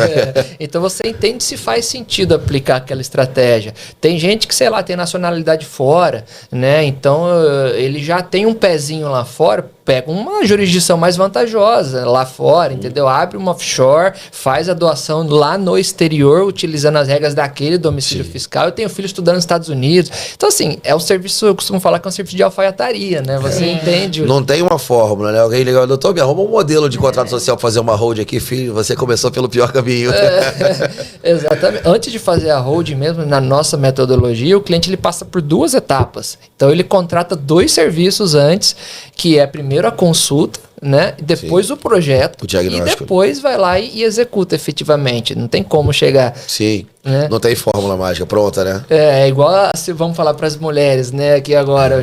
Então você entende se faz sentido aplicar aquela estratégia. Tem gente que, sei lá, tem nacionalidade fora, né? Então ele já tem um pezinho lá fora, pega uma jurisdição mais vantajosa lá fora, entendeu? Abre uma offshore, faz a doação lá no exterior, utilizando as regras daquele domicílio fiscal. Eu tenho filho estudando nos Estados Unidos. Então, assim, é um serviço, eu costumo falar que é um serviço de alfaiataria, né? Você entende. Não tem uma fórmula, né? Alguém liga, doutor, me arruma um modelo de contrato social para fazer uma hold aqui, filho. Você começou pelo pior caminho. Exatamente. Antes de fazer a holding mesmo, na nossa metodologia, o cliente ele passa por 2 etapas. Então, ele contrata 2 serviços antes, que é primeiro a consulta, né? Depois o projeto, e depois vai lá e executa efetivamente. Não tem como chegar. Sim. Né? Não tem fórmula mágica pronta, né? É igual vamos falar para as mulheres, né? Aqui agora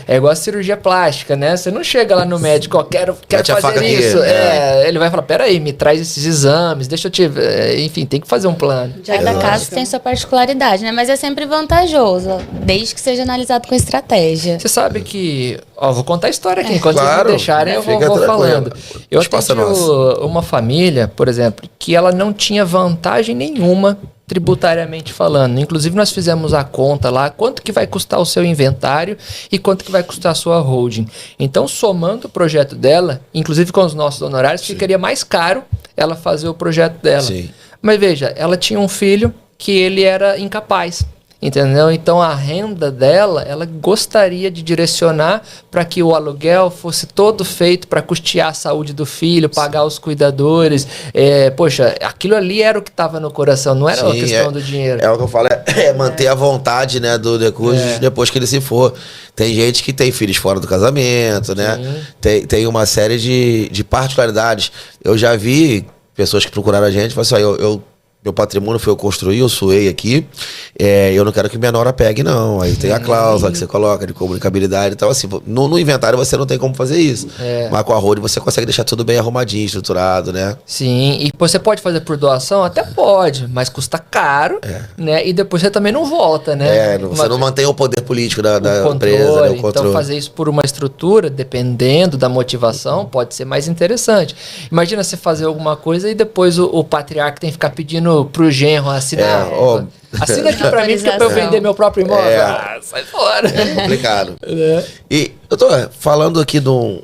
é igual a cirurgia plástica, né? Você não chega lá no médico, quero fazer isso. Ele vai falar, peraí, me traz esses exames, deixa eu te... Enfim, tem que fazer um plano. Cada caso tem sua particularidade, né? Mas é sempre vantajoso, desde que seja analisado com estratégia. Você sabe que... vou contar a história aqui, enquanto vocês me deixarem, eu vou falando. Eu atendi uma família, por exemplo, que ela não tinha vantagem nenhuma tributariamente falando. Inclusive, nós fizemos a conta lá, quanto que vai custar o seu inventário e quanto que vai custar a sua holding. Então, somando o projeto dela, inclusive com os nossos honorários, ficaria mais caro ela fazer o projeto dela. Mas veja, ela tinha um filho que ele era incapaz. entendeu? Então a renda dela, ela gostaria de direcionar para que o aluguel fosse todo feito para custear a saúde do filho, pagar os cuidadores. Poxa, aquilo ali era o que estava no coração, não era uma questão do dinheiro. É o que eu falo, é manter a vontade, né, do Decujos depois que ele se for. Tem gente que tem filhos fora do casamento, né? Tem uma série de particularidades. Eu já vi pessoas que procuraram a gente e falaram assim, meu patrimônio foi eu construir, eu suei aqui, eu não quero que minha nora pegue, não. Aí tem a cláusula que você coloca de comunicabilidade e tal, assim. No inventário você não tem como fazer isso. Mas com a Road você consegue deixar tudo bem arrumadinho, estruturado, né? Sim, e você pode fazer por doação? Até pode, mas custa caro, né? E depois você também não volta, né? Você não mantém o poder político da empresa, né? O controle. Então fazer isso por uma estrutura, dependendo da motivação, pode ser mais interessante. Imagina você fazer alguma coisa e depois o patriarca tem que ficar pedindo pro genro assinar. Assina aqui pra mim, porque é pra eu vender meu próprio imóvel. Sai fora. É complicado. E eu tô falando aqui do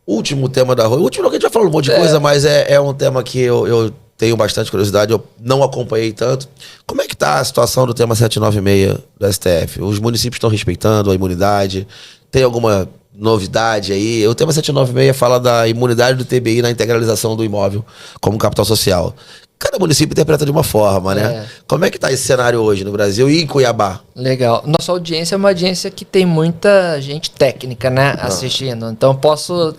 último tema da Road. O último não, que a gente vai falar um monte de coisa, mas é um tema que eu tenho bastante curiosidade, eu não acompanhei tanto. Como é que tá a situação do tema 796 do STF? Os municípios estão respeitando a imunidade? Tem alguma novidade aí? O tema 796 fala da imunidade do TBI na integralização do imóvel como capital social. Cada município interpreta de uma forma, né? Como é que tá esse cenário hoje no Brasil e em Cuiabá? Legal. Nossa audiência é uma audiência que tem muita gente técnica, né, assistindo. Então posso...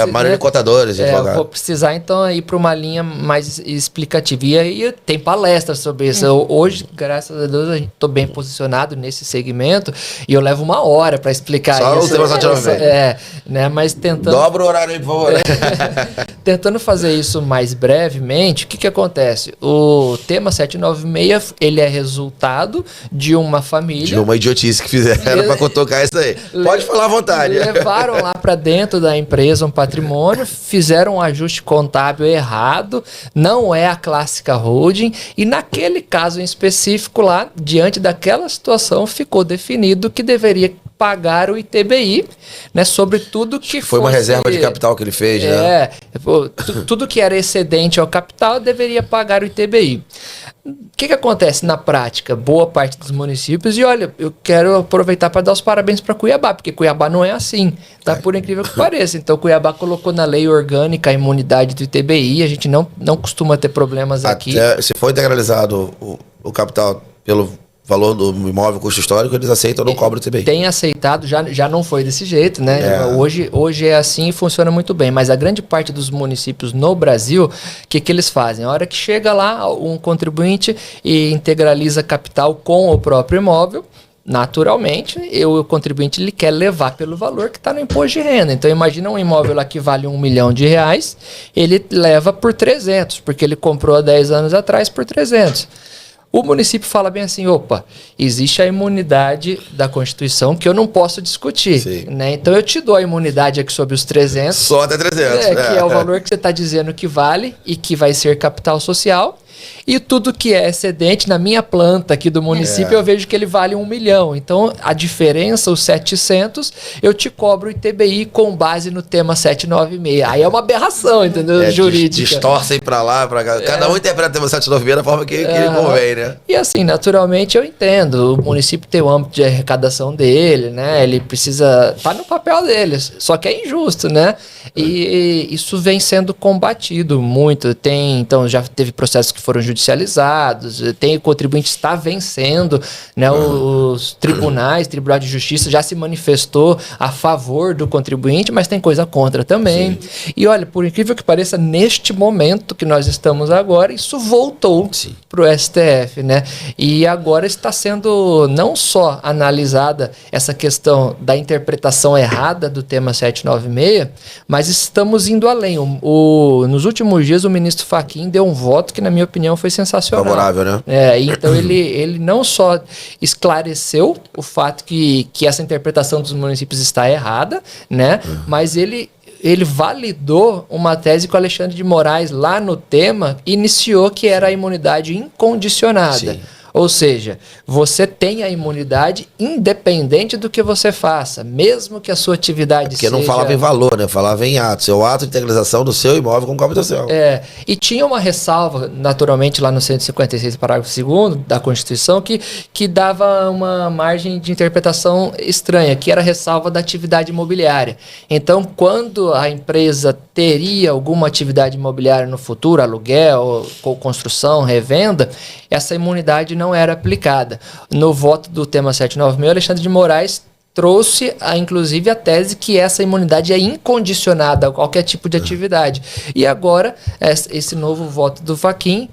a maioria de contadores, advogados. Vou precisar, então, ir para uma linha mais explicativa. E aí tem palestras sobre isso. Hoje, graças a Deus, eu tô bem posicionado nesse segmento e eu levo 1 hora para explicar só isso. Só o tema né, mas tentando... Dobra o horário aí, por favor. Tentando fazer isso mais brevemente, o que acontece? O tema 796, ele é resultado de uma família... De uma idiotice que fizeram para tocar isso aí. Pode falar à vontade. Levaram lá para dentro da empresa um patrimônio, fizeram um ajuste contábil errado, não é a clássica holding, e naquele caso em específico lá, diante daquela situação, ficou definido que deveria pagar o ITBI, né, sobre tudo que foi uma reserva de capital que ele fez, né? Tudo que era excedente ao capital deveria pagar o ITBI. O que acontece na prática? Boa parte dos municípios, e olha, eu quero aproveitar para dar os parabéns para Cuiabá, porque Cuiabá não é assim, tá? Por incrível que pareça. Então Cuiabá colocou na lei orgânica a imunidade do ITBI, a gente não costuma ter problemas aqui. Se for integralizado o capital pelo valor do imóvel, custo histórico, eles aceitam ou não cobram o ITBI? Tem aceitado, já não foi desse jeito, né? Hoje é assim e funciona muito bem, mas a grande parte dos municípios no Brasil, o que eles fazem? A hora que chega lá um contribuinte e integraliza capital com o próprio imóvel, naturalmente, o contribuinte ele quer levar pelo valor que está no imposto de renda. Então, imagina um imóvel lá que vale R$1 milhão, ele leva por 300, porque ele comprou há 10 anos atrás por 300. O município fala bem assim, opa, existe a imunidade da Constituição que eu não posso discutir, né? Então eu te dou a imunidade aqui sobre os 300. Só até 300. Que é o valor que você está dizendo que vale e que vai ser capital social. E tudo que é excedente na minha planta aqui do município, eu vejo que ele vale R$1 milhão. Então, a diferença, os 700, eu te cobro o ITBI com base no tema 796. Aí é uma aberração, entendeu? Jurídica. Distorcem pra lá, pra cá. Cada um interpreta o tema 796 da forma que ele convém, né? E assim, naturalmente, eu entendo. O município tem o âmbito de arrecadação dele, né? Ele precisa... Tá no papel dele. Só que é injusto, né? E isso vem sendo combatido muito. Então, já teve processos que foram judicializados, o contribuinte está vencendo, né, os tribunais, Tribunal de Justiça já se manifestou a favor do contribuinte, mas tem coisa contra também. E olha, por incrível que pareça, neste momento que nós estamos agora, isso voltou para o STF, né? E agora está sendo não só analisada essa questão da interpretação errada do tema 796, mas estamos indo além. Nos últimos dias, o ministro Fachin deu um voto que, na minha opinião, foi sensacional. Favorável, né? Então ele não só esclareceu o fato que essa interpretação dos municípios está errada, né? Mas ele validou uma tese que o Alexandre de Moraes, lá no tema, iniciou, que era a imunidade incondicionada. Ou seja, você tem a imunidade independente do que você faça, mesmo que a sua atividade Porque seja... não falava em valor, né? Falava em ato. Seu ato de integralização do seu imóvel com cópia do seu. E tinha uma ressalva, naturalmente, lá no 156, parágrafo 2º da Constituição, que dava uma margem de interpretação estranha, que era a ressalva da atividade imobiliária. Então, quando a empresa teria alguma atividade imobiliária no futuro, aluguel, construção, revenda, essa imunidade não era aplicada. No voto do tema 796, Alexandre de Moraes trouxe, inclusive, a tese que essa imunidade é incondicionada a qualquer tipo de atividade. E agora, esse novo voto do Fachin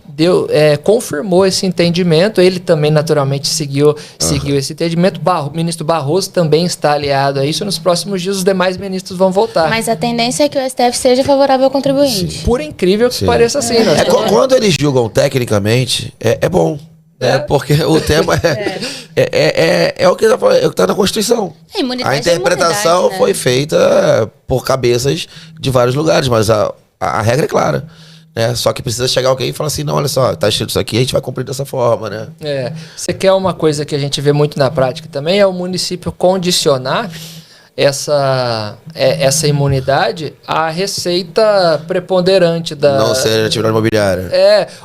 confirmou esse entendimento. Ele também, naturalmente, seguiu esse entendimento. O ministro Barroso também está aliado a isso. Nos próximos dias, os demais ministros vão votar. Mas a tendência é que o STF seja favorável ao contribuinte. Por incrível que pareça, assim. Quando eles julgam tecnicamente, é bom. Porque o tema é o que está na Constituição. A interpretação foi feita por cabeças de vários lugares, mas a regra é clara. Né? Só que precisa chegar alguém e falar assim, não, olha só, tá escrito isso aqui, a gente vai cumprir dessa forma, né? Você quer uma coisa que a gente vê muito na prática também, é o município condicionar essa imunidade à receita preponderante da... Não ser atividade imobiliária.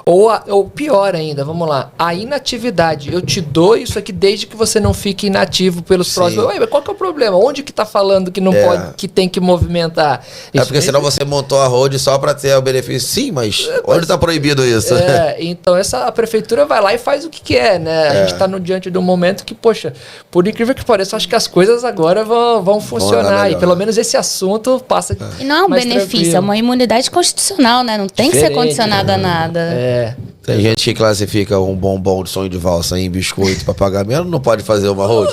Ou pior ainda, vamos lá, a inatividade. Eu te dou isso aqui desde que você não fique inativo pelos próximos... Ué, mas qual que é o problema? Onde que tá falando que não pode, que tem que movimentar? Porque senão você montou a road só para ter o benefício. Sim, mas onde tá proibido isso? Então a prefeitura vai lá e faz o que quer, né? A gente tá diante de um momento que, poxa, por incrível que pareça, acho que as coisas agora vão funcionar, e pelo menos esse assunto passa. E não é um benefício, tranquilo. É uma imunidade constitucional, né? Não tem que ser condicionado a nada. Tem gente que classifica um bombom de sonho de valsa em biscoito para pagamento, não pode fazer uma road.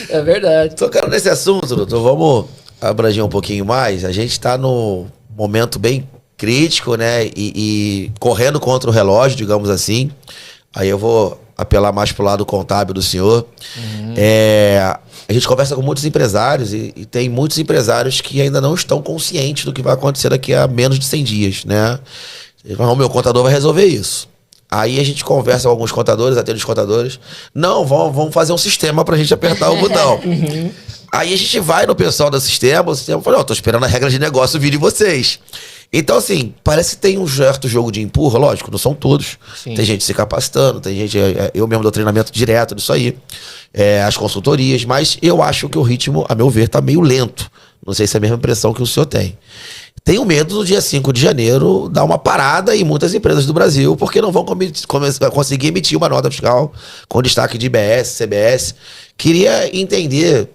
É verdade. Tocando nesse assunto, doutor, vamos abranger um pouquinho mais. A gente está no momento bem crítico, né? E correndo contra o relógio, digamos assim. Aí eu vou apelar mais pro lado contábil do senhor. A gente conversa com muitos empresários e tem muitos empresários que ainda não estão conscientes do que vai acontecer daqui a menos de 100 dias, né? O meu contador vai resolver isso. Aí a gente conversa com alguns contadores, atende os contadores. Não, vamos fazer um sistema pra gente apertar o botão. Aí a gente vai no pessoal do sistema, o sistema fala, tô esperando a regra de negócio vir de vocês. Então, assim, parece que tem um certo jogo de empurra, lógico, não são todos. Sim. Tem gente se capacitando, tem gente... Eu mesmo dou treinamento direto disso aí, as consultorias, mas eu acho que o ritmo, a meu ver, tá meio lento. Não sei se é a mesma impressão que o senhor tem. Tenho medo do dia 5 de janeiro dar uma parada em muitas empresas do Brasil, porque não vão conseguir emitir uma nota fiscal com destaque de IBS, CBS. Queria entender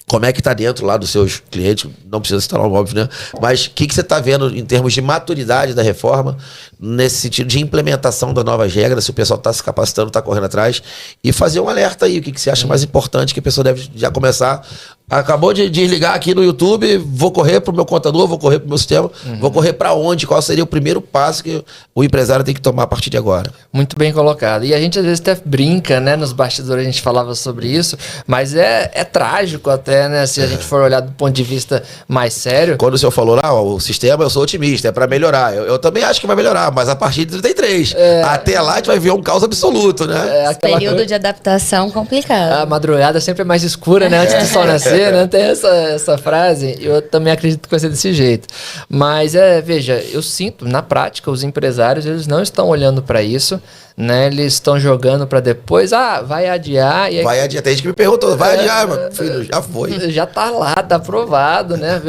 como é que tá dentro lá dos seus clientes, não precisa citar o óbvio, né? Mas o que você está vendo em termos de maturidade da reforma, nesse sentido de implementação das novas regras, se o pessoal está se capacitando, está correndo atrás, e fazer um alerta aí, o que você acha mais importante que a pessoa deve já começar. Acabou de desligar aqui no YouTube, vou correr pro meu contador, vou correr pro meu sistema, vou correr para onde? Qual seria o primeiro passo que o empresário tem que tomar a partir de agora? Muito bem colocado. E a gente às vezes até brinca, né? Nos bastidores a gente falava sobre isso, mas é trágico até, né? Se a gente for olhar do ponto de vista mais sério. Quando o senhor falou lá, o sistema, eu sou otimista, é para melhorar. Eu também acho que vai melhorar, mas a partir de 33. Até lá a gente vai ver um caos absoluto, né? Período de adaptação complicado. A madrugada sempre é mais escura, né? Antes do sol nascer. Né? Tem essa frase, eu também acredito que vai ser desse jeito. Mas, veja, eu sinto, na prática, os empresários, eles não estão olhando para isso, né? Eles estão jogando para depois, vai adiar. E vai adiar, tem gente que me perguntou, vai adiar, meu filho, já foi. Já tá lá, tá aprovado, né?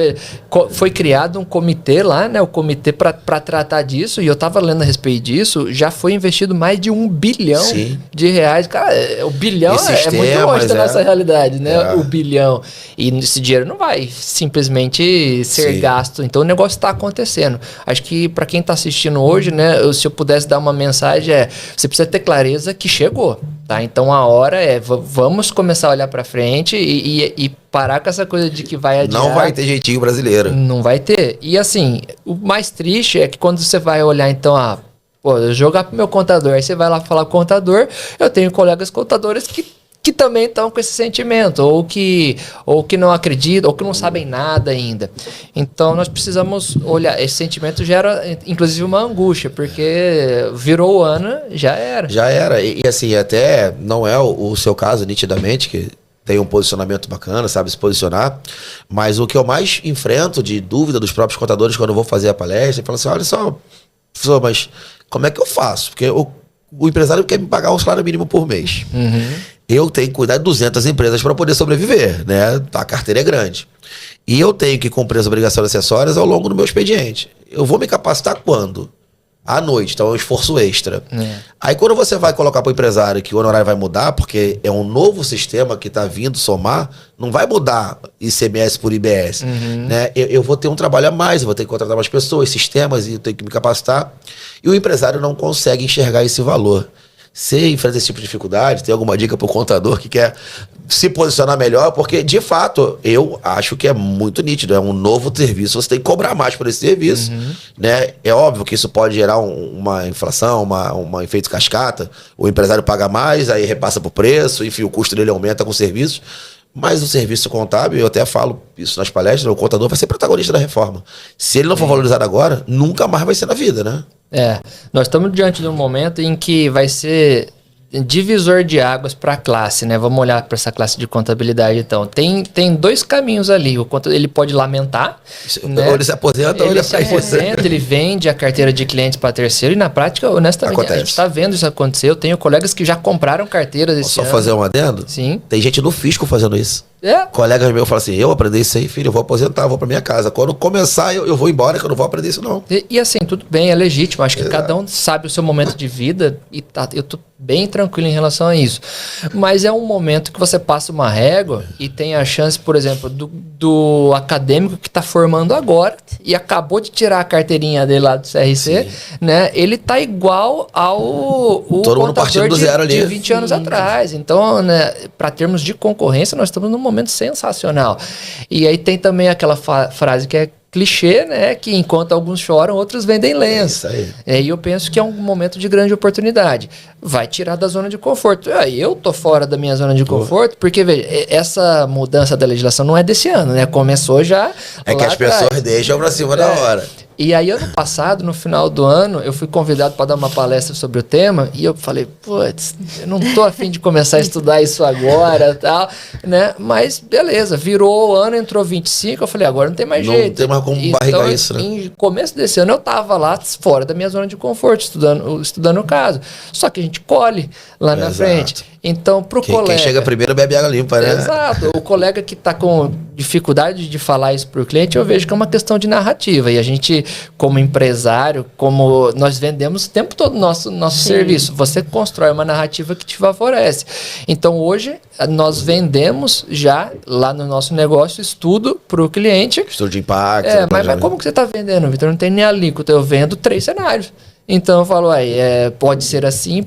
Foi criado um comitê lá, né? O comitê para tratar disso, e eu tava lendo a respeito disso, já foi investido mais de 1 bilhão de reais. Cara, o bilhão é muito longe da nossa realidade, né? O bilhão. E esse dinheiro não vai simplesmente ser gasto. Então o negócio está acontecendo. Acho que para quem está assistindo hoje, né? Se eu pudesse dar uma mensagem, você precisa ter clareza que chegou, tá? Então a hora vamos começar a olhar para frente e parar com essa coisa de que vai adiar. Não vai ter jeitinho brasileiro. Não vai ter. E assim, o mais triste é que quando você vai olhar, então, eu jogar pro meu contador, aí você vai lá falar com o contador, eu tenho colegas contadores que que também estão com esse sentimento, ou que não acreditam, ou que não sabem nada ainda. Então nós precisamos olhar, esse sentimento gera inclusive uma angústia, porque virou o ano, já era. Já era, e assim, até não é o seu caso nitidamente, que tem um posicionamento bacana, sabe se posicionar, mas o que eu mais enfrento de dúvida dos próprios contadores quando eu vou fazer a palestra, eu falo assim, olha só, professor, mas como é que eu faço? Porque o empresário quer me pagar um salário mínimo por mês. Eu tenho que cuidar de 200 empresas para poder sobreviver, né? A carteira é grande. E eu tenho que cumprir as obrigações acessórias ao longo do meu expediente. Eu vou me capacitar quando? À noite, então é um esforço extra. Aí quando você vai colocar para o empresário que o honorário vai mudar, porque é um novo sistema que está vindo somar, não vai mudar ICMS por IBS. Né? Eu vou ter um trabalho a mais, eu vou ter que contratar mais pessoas, sistemas, e eu tenho que me capacitar. E o empresário não consegue enxergar esse valor. Você enfrenta esse tipo de dificuldade? Tem alguma dica para o contador que quer se posicionar melhor? Porque, de fato, eu acho que é muito nítido. É um novo serviço, você tem que cobrar mais por esse serviço. Né? É óbvio que isso pode gerar uma inflação, um efeito cascata. O empresário paga mais, aí repassa por preço, enfim, o custo dele aumenta com serviços. Mas o serviço contábil, eu até falo isso nas palestras, o contador vai ser protagonista da reforma. Se ele não for valorizado agora, nunca mais vai ser na vida, né? Nós estamos diante de um momento em que vai ser divisor de águas para a classe, né? Vamos olhar para essa classe de contabilidade, então. Tem dois caminhos ali. Ele pode lamentar, né? Ou ele se aposenta, ou ele se aposenta, ele vende a carteira de clientes para terceiro, e na prática, honestamente, acontece. A gente está vendo isso acontecer. Eu tenho colegas que já compraram carteiras esse ano. Só fazer um adendo? Sim. Tem gente no fisco fazendo isso. Colegas meus falam assim, eu aprendi isso aí, filho, eu vou aposentar, vou pra minha casa. Quando começar, eu vou embora, que eu não vou aprender isso não. E assim, tudo bem, é legítimo. Acho que cada um sabe o seu momento de vida e eu tô bem tranquilo em relação a isso. Mas é um momento que você passa uma régua e tem a chance, por exemplo, do acadêmico que está formando agora e acabou de tirar a carteirinha dele lá do CRC, né? Ele tá igual ao todo mundo partindo do zero ali. De 20 anos atrás. Então, né, para termos de concorrência, nós estamos num momento sensacional. E aí tem também aquela frase que é clichê, né? Que enquanto alguns choram, outros vendem lenço. E eu penso que é um momento de grande oportunidade. Vai tirar da zona de conforto. Eu tô fora da minha zona de conforto, porque, veja, essa mudança da legislação não é desse ano, né? Começou já. É que as pessoas deixam pra cima da hora. E aí, ano passado, no final do ano, eu fui convidado para dar uma palestra sobre o tema e eu falei, putz, eu não tô a fim de começar a estudar isso agora, tal, né? Mas, beleza, virou o ano, entrou 25, eu falei, agora não tem mais jeito. Não tem mais como barrigar isso, né? Em começo desse ano, eu tava lá fora da minha zona de conforto, estudando o caso. Só que a gente colhe lá na frente. Então, pro colega... Quem chega primeiro bebe água limpa, né? Exato. O colega que tá com dificuldade de falar isso pro cliente, eu vejo que é uma questão de narrativa. E a gente, como empresário, como nós vendemos o tempo todo nosso serviço, você constrói uma narrativa que te favorece. Então, hoje, nós vendemos já lá no nosso negócio estudo pro cliente. Estudo de impacto. Mas como que você tá vendendo, Vitor? Não tem nem alíquota. Eu vendo 3 cenários. Então eu falo, pode ser assim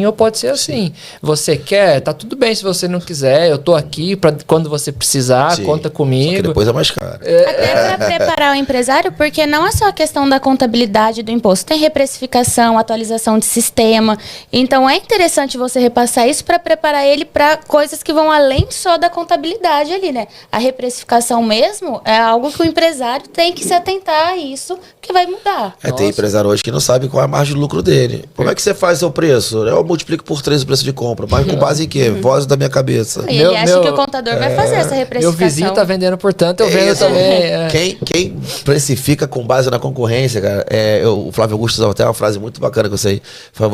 ou pode ser assim. Você quer? Tá tudo bem se você não quiser. Eu tô aqui para quando você precisar, conta comigo. Só que depois é mais caro. Até para preparar o empresário, porque não é só a questão da contabilidade do imposto. Tem reprecificação, atualização de sistema. Então é interessante você repassar isso para preparar ele para coisas que vão além só da contabilidade ali, né? A reprecificação mesmo é algo que o empresário tem que se atentar a isso, que vai mudar. Tem empresário hoje que não sabe qual é a margem de lucro dele. Como é que você faz o seu preço? Eu multiplico por 3 o preço de compra. Mas com base em quê? Voz da minha cabeça. E ele acha que o contador vai fazer essa reprecificação. Meu vizinho tá vendendo por tanto, eu vendo também. Quem precifica com base na concorrência, cara, o Flávio Augusto usava até uma frase muito bacana que eu sei. Foi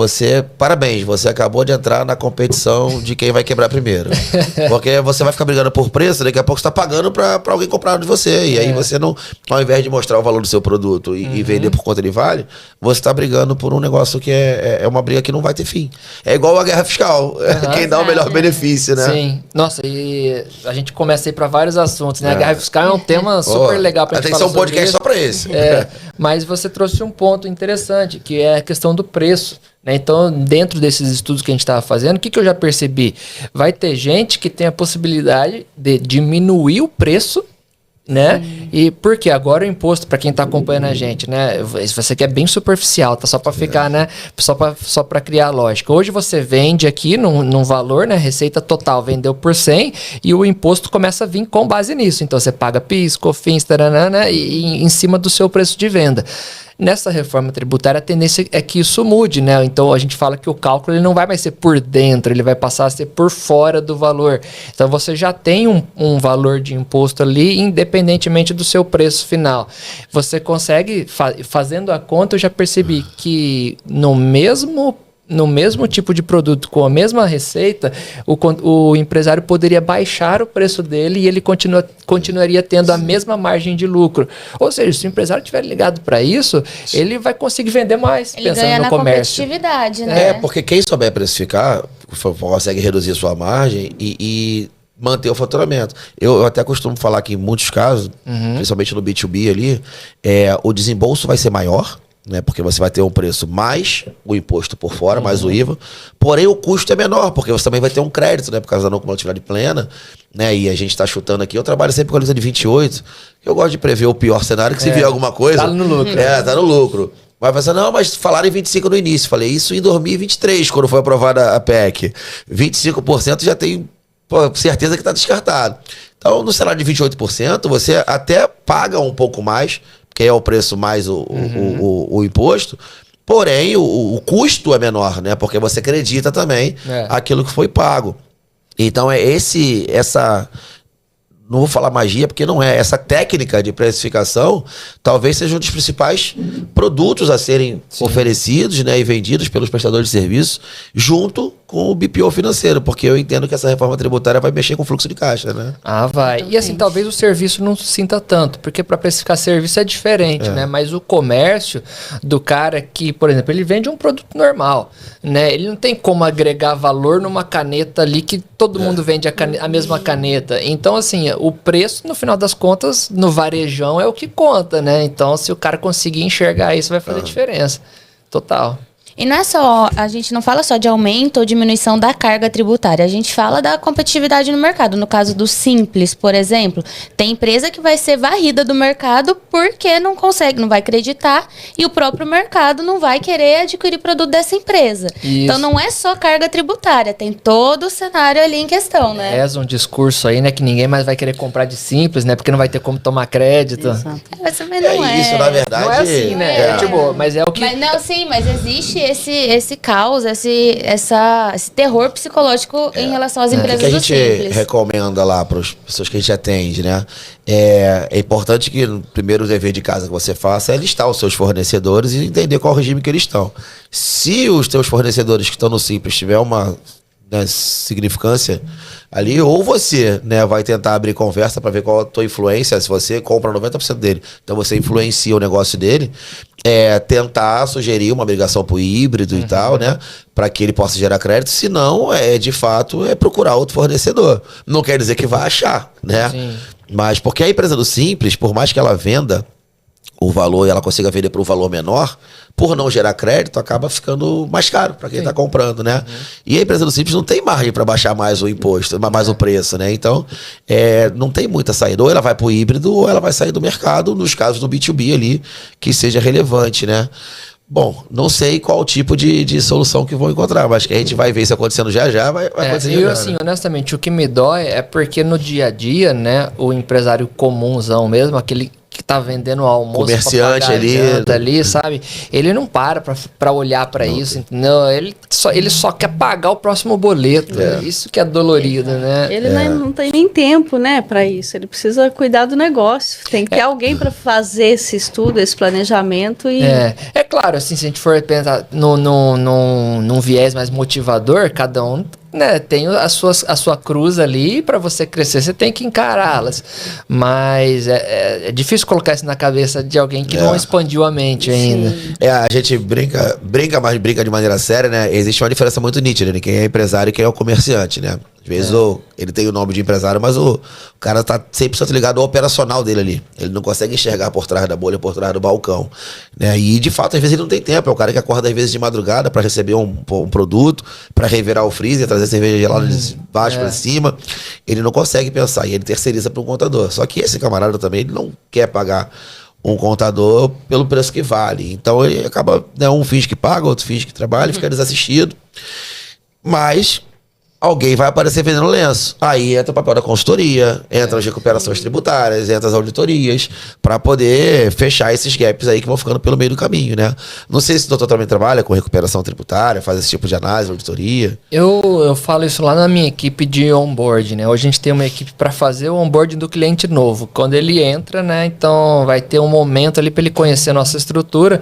parabéns, você acabou de entrar na competição de quem vai quebrar primeiro. Porque você vai ficar brigando por preço, daqui a pouco você tá pagando pra alguém comprar de você. E aí você não, ao invés de mostrar o valor do seu produto e vender por quanto ele vale, você tá brigando por um negócio que é uma briga que não vai ter fim. É igual a guerra fiscal. Quem dá o melhor benefício, né? Sim. Nossa, e a gente começa a ir para vários assuntos, né? A guerra fiscal é um tema super legal pra gente falar. Tem que ser um podcast só para esse. Mas você trouxe um ponto interessante, que é a questão do preço. Né? Então, dentro desses estudos que a gente estava fazendo, o que eu já percebi? Vai ter gente que tem a possibilidade de diminuir o preço né? E por quê? Agora o imposto, para quem está acompanhando a gente, né? Isso aqui é bem superficial, tá? Só para ficar, né? Só para criar lógica. Hoje você vende aqui num valor, né? Receita total vendeu por 100 e o imposto começa a vir com base nisso. Então você paga PIS, COFINS, taranã, né? E em cima do seu preço de venda. Nessa reforma tributária, a tendência é que isso mude, né? Então, a gente fala que o cálculo ele não vai mais ser por dentro, ele vai passar a ser por fora do valor. Então, você já tem um valor de imposto ali, independentemente do seu preço final. Você consegue, fazendo a conta, eu já percebi que no mesmo tipo de produto, com a mesma receita, o empresário poderia baixar o preço dele e ele continuaria tendo a mesma margem de lucro. Ou seja, se o empresário estiver ligado para isso, ele vai conseguir vender mais, ele pensando ganha no na comércio. Competitividade, né? Porque quem souber precificar, consegue reduzir sua margem e manter o faturamento. Eu até costumo falar que em muitos casos, principalmente no B2B ali, o desembolso vai ser maior, né? Porque você vai ter um preço mais o imposto por fora, mais o IVA. Porém, o custo é menor, porque você também vai ter um crédito, né? Por causa da não cumulatividade plena, né? E a gente está chutando aqui. Eu trabalho sempre com a lista de 28. Eu gosto de prever o pior cenário, que se vier alguma coisa... Tá no lucro. Tá no lucro. Vai pensar, não, mas falaram em 25 no início. Falei, isso em 2023, quando foi aprovada a PEC. 25% já tem certeza que está descartado. Então, no cenário de 28%, você até paga um pouco mais, que é o preço mais o imposto, porém o custo é menor, né? Porque você acredita também aquilo que foi pago. Então essa não vou falar magia, porque não é. Essa técnica de precificação talvez seja um dos principais produtos a serem oferecidos, né, e vendidos pelos prestadores de serviço, junto com o BPO financeiro, porque eu entendo que essa reforma tributária vai mexer com o fluxo de caixa, né? Ah, vai. E assim, talvez o serviço não sinta tanto, porque para precificar serviço é diferente, né? Mas o comércio do cara que, por exemplo, ele vende um produto normal, né? Ele não tem como agregar valor numa caneta ali que todo mundo vende a mesma caneta. Então, assim, o preço, no final das contas, no varejão é o que conta, né? Então, se o cara conseguir enxergar isso, vai fazer diferença. Total. E não é só, a gente não fala só de aumento ou diminuição da carga tributária, a gente fala da competitividade no mercado. No caso do Simples, por exemplo, tem empresa que vai ser varrida do mercado porque não consegue, não vai acreditar, e o próprio mercado não vai querer adquirir produto dessa empresa. Isso. Então não é só carga tributária, tem todo o cenário ali em questão, né? É um discurso aí, né, que ninguém mais vai querer comprar de Simples, né, porque não vai ter como tomar crédito. Exato. Mas também não é. Isso, na verdade. Não é assim, né? Tipo, mas é o que... Mas não, sim, mas existe esse caos, esse terror psicológico em relação às empresas O que a do gente Simples. recomenda lá para as pessoas que a gente atende, né? É importante que o primeiro dever de casa que você faça é listar os seus fornecedores e entender qual regime que eles estão. Se os teus fornecedores que estão no Simples tiver uma significância ali, ou você, né, vai tentar abrir conversa para ver qual a tua influência, se você compra 90% dele, então você influencia o negócio dele, tentar sugerir uma migração pro híbrido e tal, né, para que ele possa gerar crédito, se não, de fato, procurar outro fornecedor. Não quer dizer que vai achar, né? Sim. Mas porque a empresa do Simples, por mais que ela venda o valor e ela consiga vender por um valor menor, por não gerar crédito, acaba ficando mais caro para quem está comprando, né? E a empresa do Simples não tem margem para baixar mais o imposto, mais o preço, né? Então, não tem muita saída. Ou ela vai para o híbrido, ou ela vai sair do mercado, nos casos do B2B ali, que seja relevante, né? Bom, não sei qual tipo de solução que vão encontrar, mas que a gente vai ver isso acontecendo já vai acontecer. E assim, honestamente, o que me dói é porque no dia a dia, né, o empresário comunzão mesmo, aquele que tá vendendo o almoço, comerciante pra pagar ali, a janta ali, sabe? Ele não para olhar para isso, entendeu? Ele só quer pagar o próximo boleto. Isso que é dolorido, né? Ele não tem nem tempo, né, para isso. Ele precisa cuidar do negócio. Tem que ter alguém para fazer esse estudo, esse planejamento e... É claro, assim, se a gente for pensar num viés mais motivador, cada um, né, tem a sua cruz ali, para você crescer você tem que encará-las, mas é difícil colocar isso na cabeça de alguém que não expandiu a mente ainda. A gente brinca, mas brinca de maneira séria, né? Existe uma diferença muito nítida, né? Quem é empresário e quem é o comerciante, né? Às vezes ele tem o nome de empresário, mas o cara tá 100% ligado ao operacional dele ali. Ele não consegue enxergar por trás da bolha, por trás do balcão. Né? E, de fato, às vezes ele não tem tempo. É o cara que acorda, às vezes, de madrugada para receber um produto, para revirar o freezer, trazer cerveja gelada de baixo para cima. Ele não consegue pensar e ele terceiriza para um contador. Só que esse camarada também ele não quer pagar um contador pelo preço que vale. Então ele acaba, né, um finge que paga, outro finge que trabalha, fica desassistido. Mas alguém vai aparecer vendendo lenço. Aí entra o papel da consultoria, entra as recuperações tributárias, entra as auditorias, para poder fechar esses gaps aí que vão ficando pelo meio do caminho, né? Não sei se o doutor também trabalha com recuperação tributária, faz esse tipo de análise, auditoria. Eu falo isso lá na minha equipe de onboard, né? Hoje a gente tem uma equipe para fazer o onboard do cliente novo. Quando ele entra, né? Então vai ter um momento ali para ele conhecer a nossa estrutura.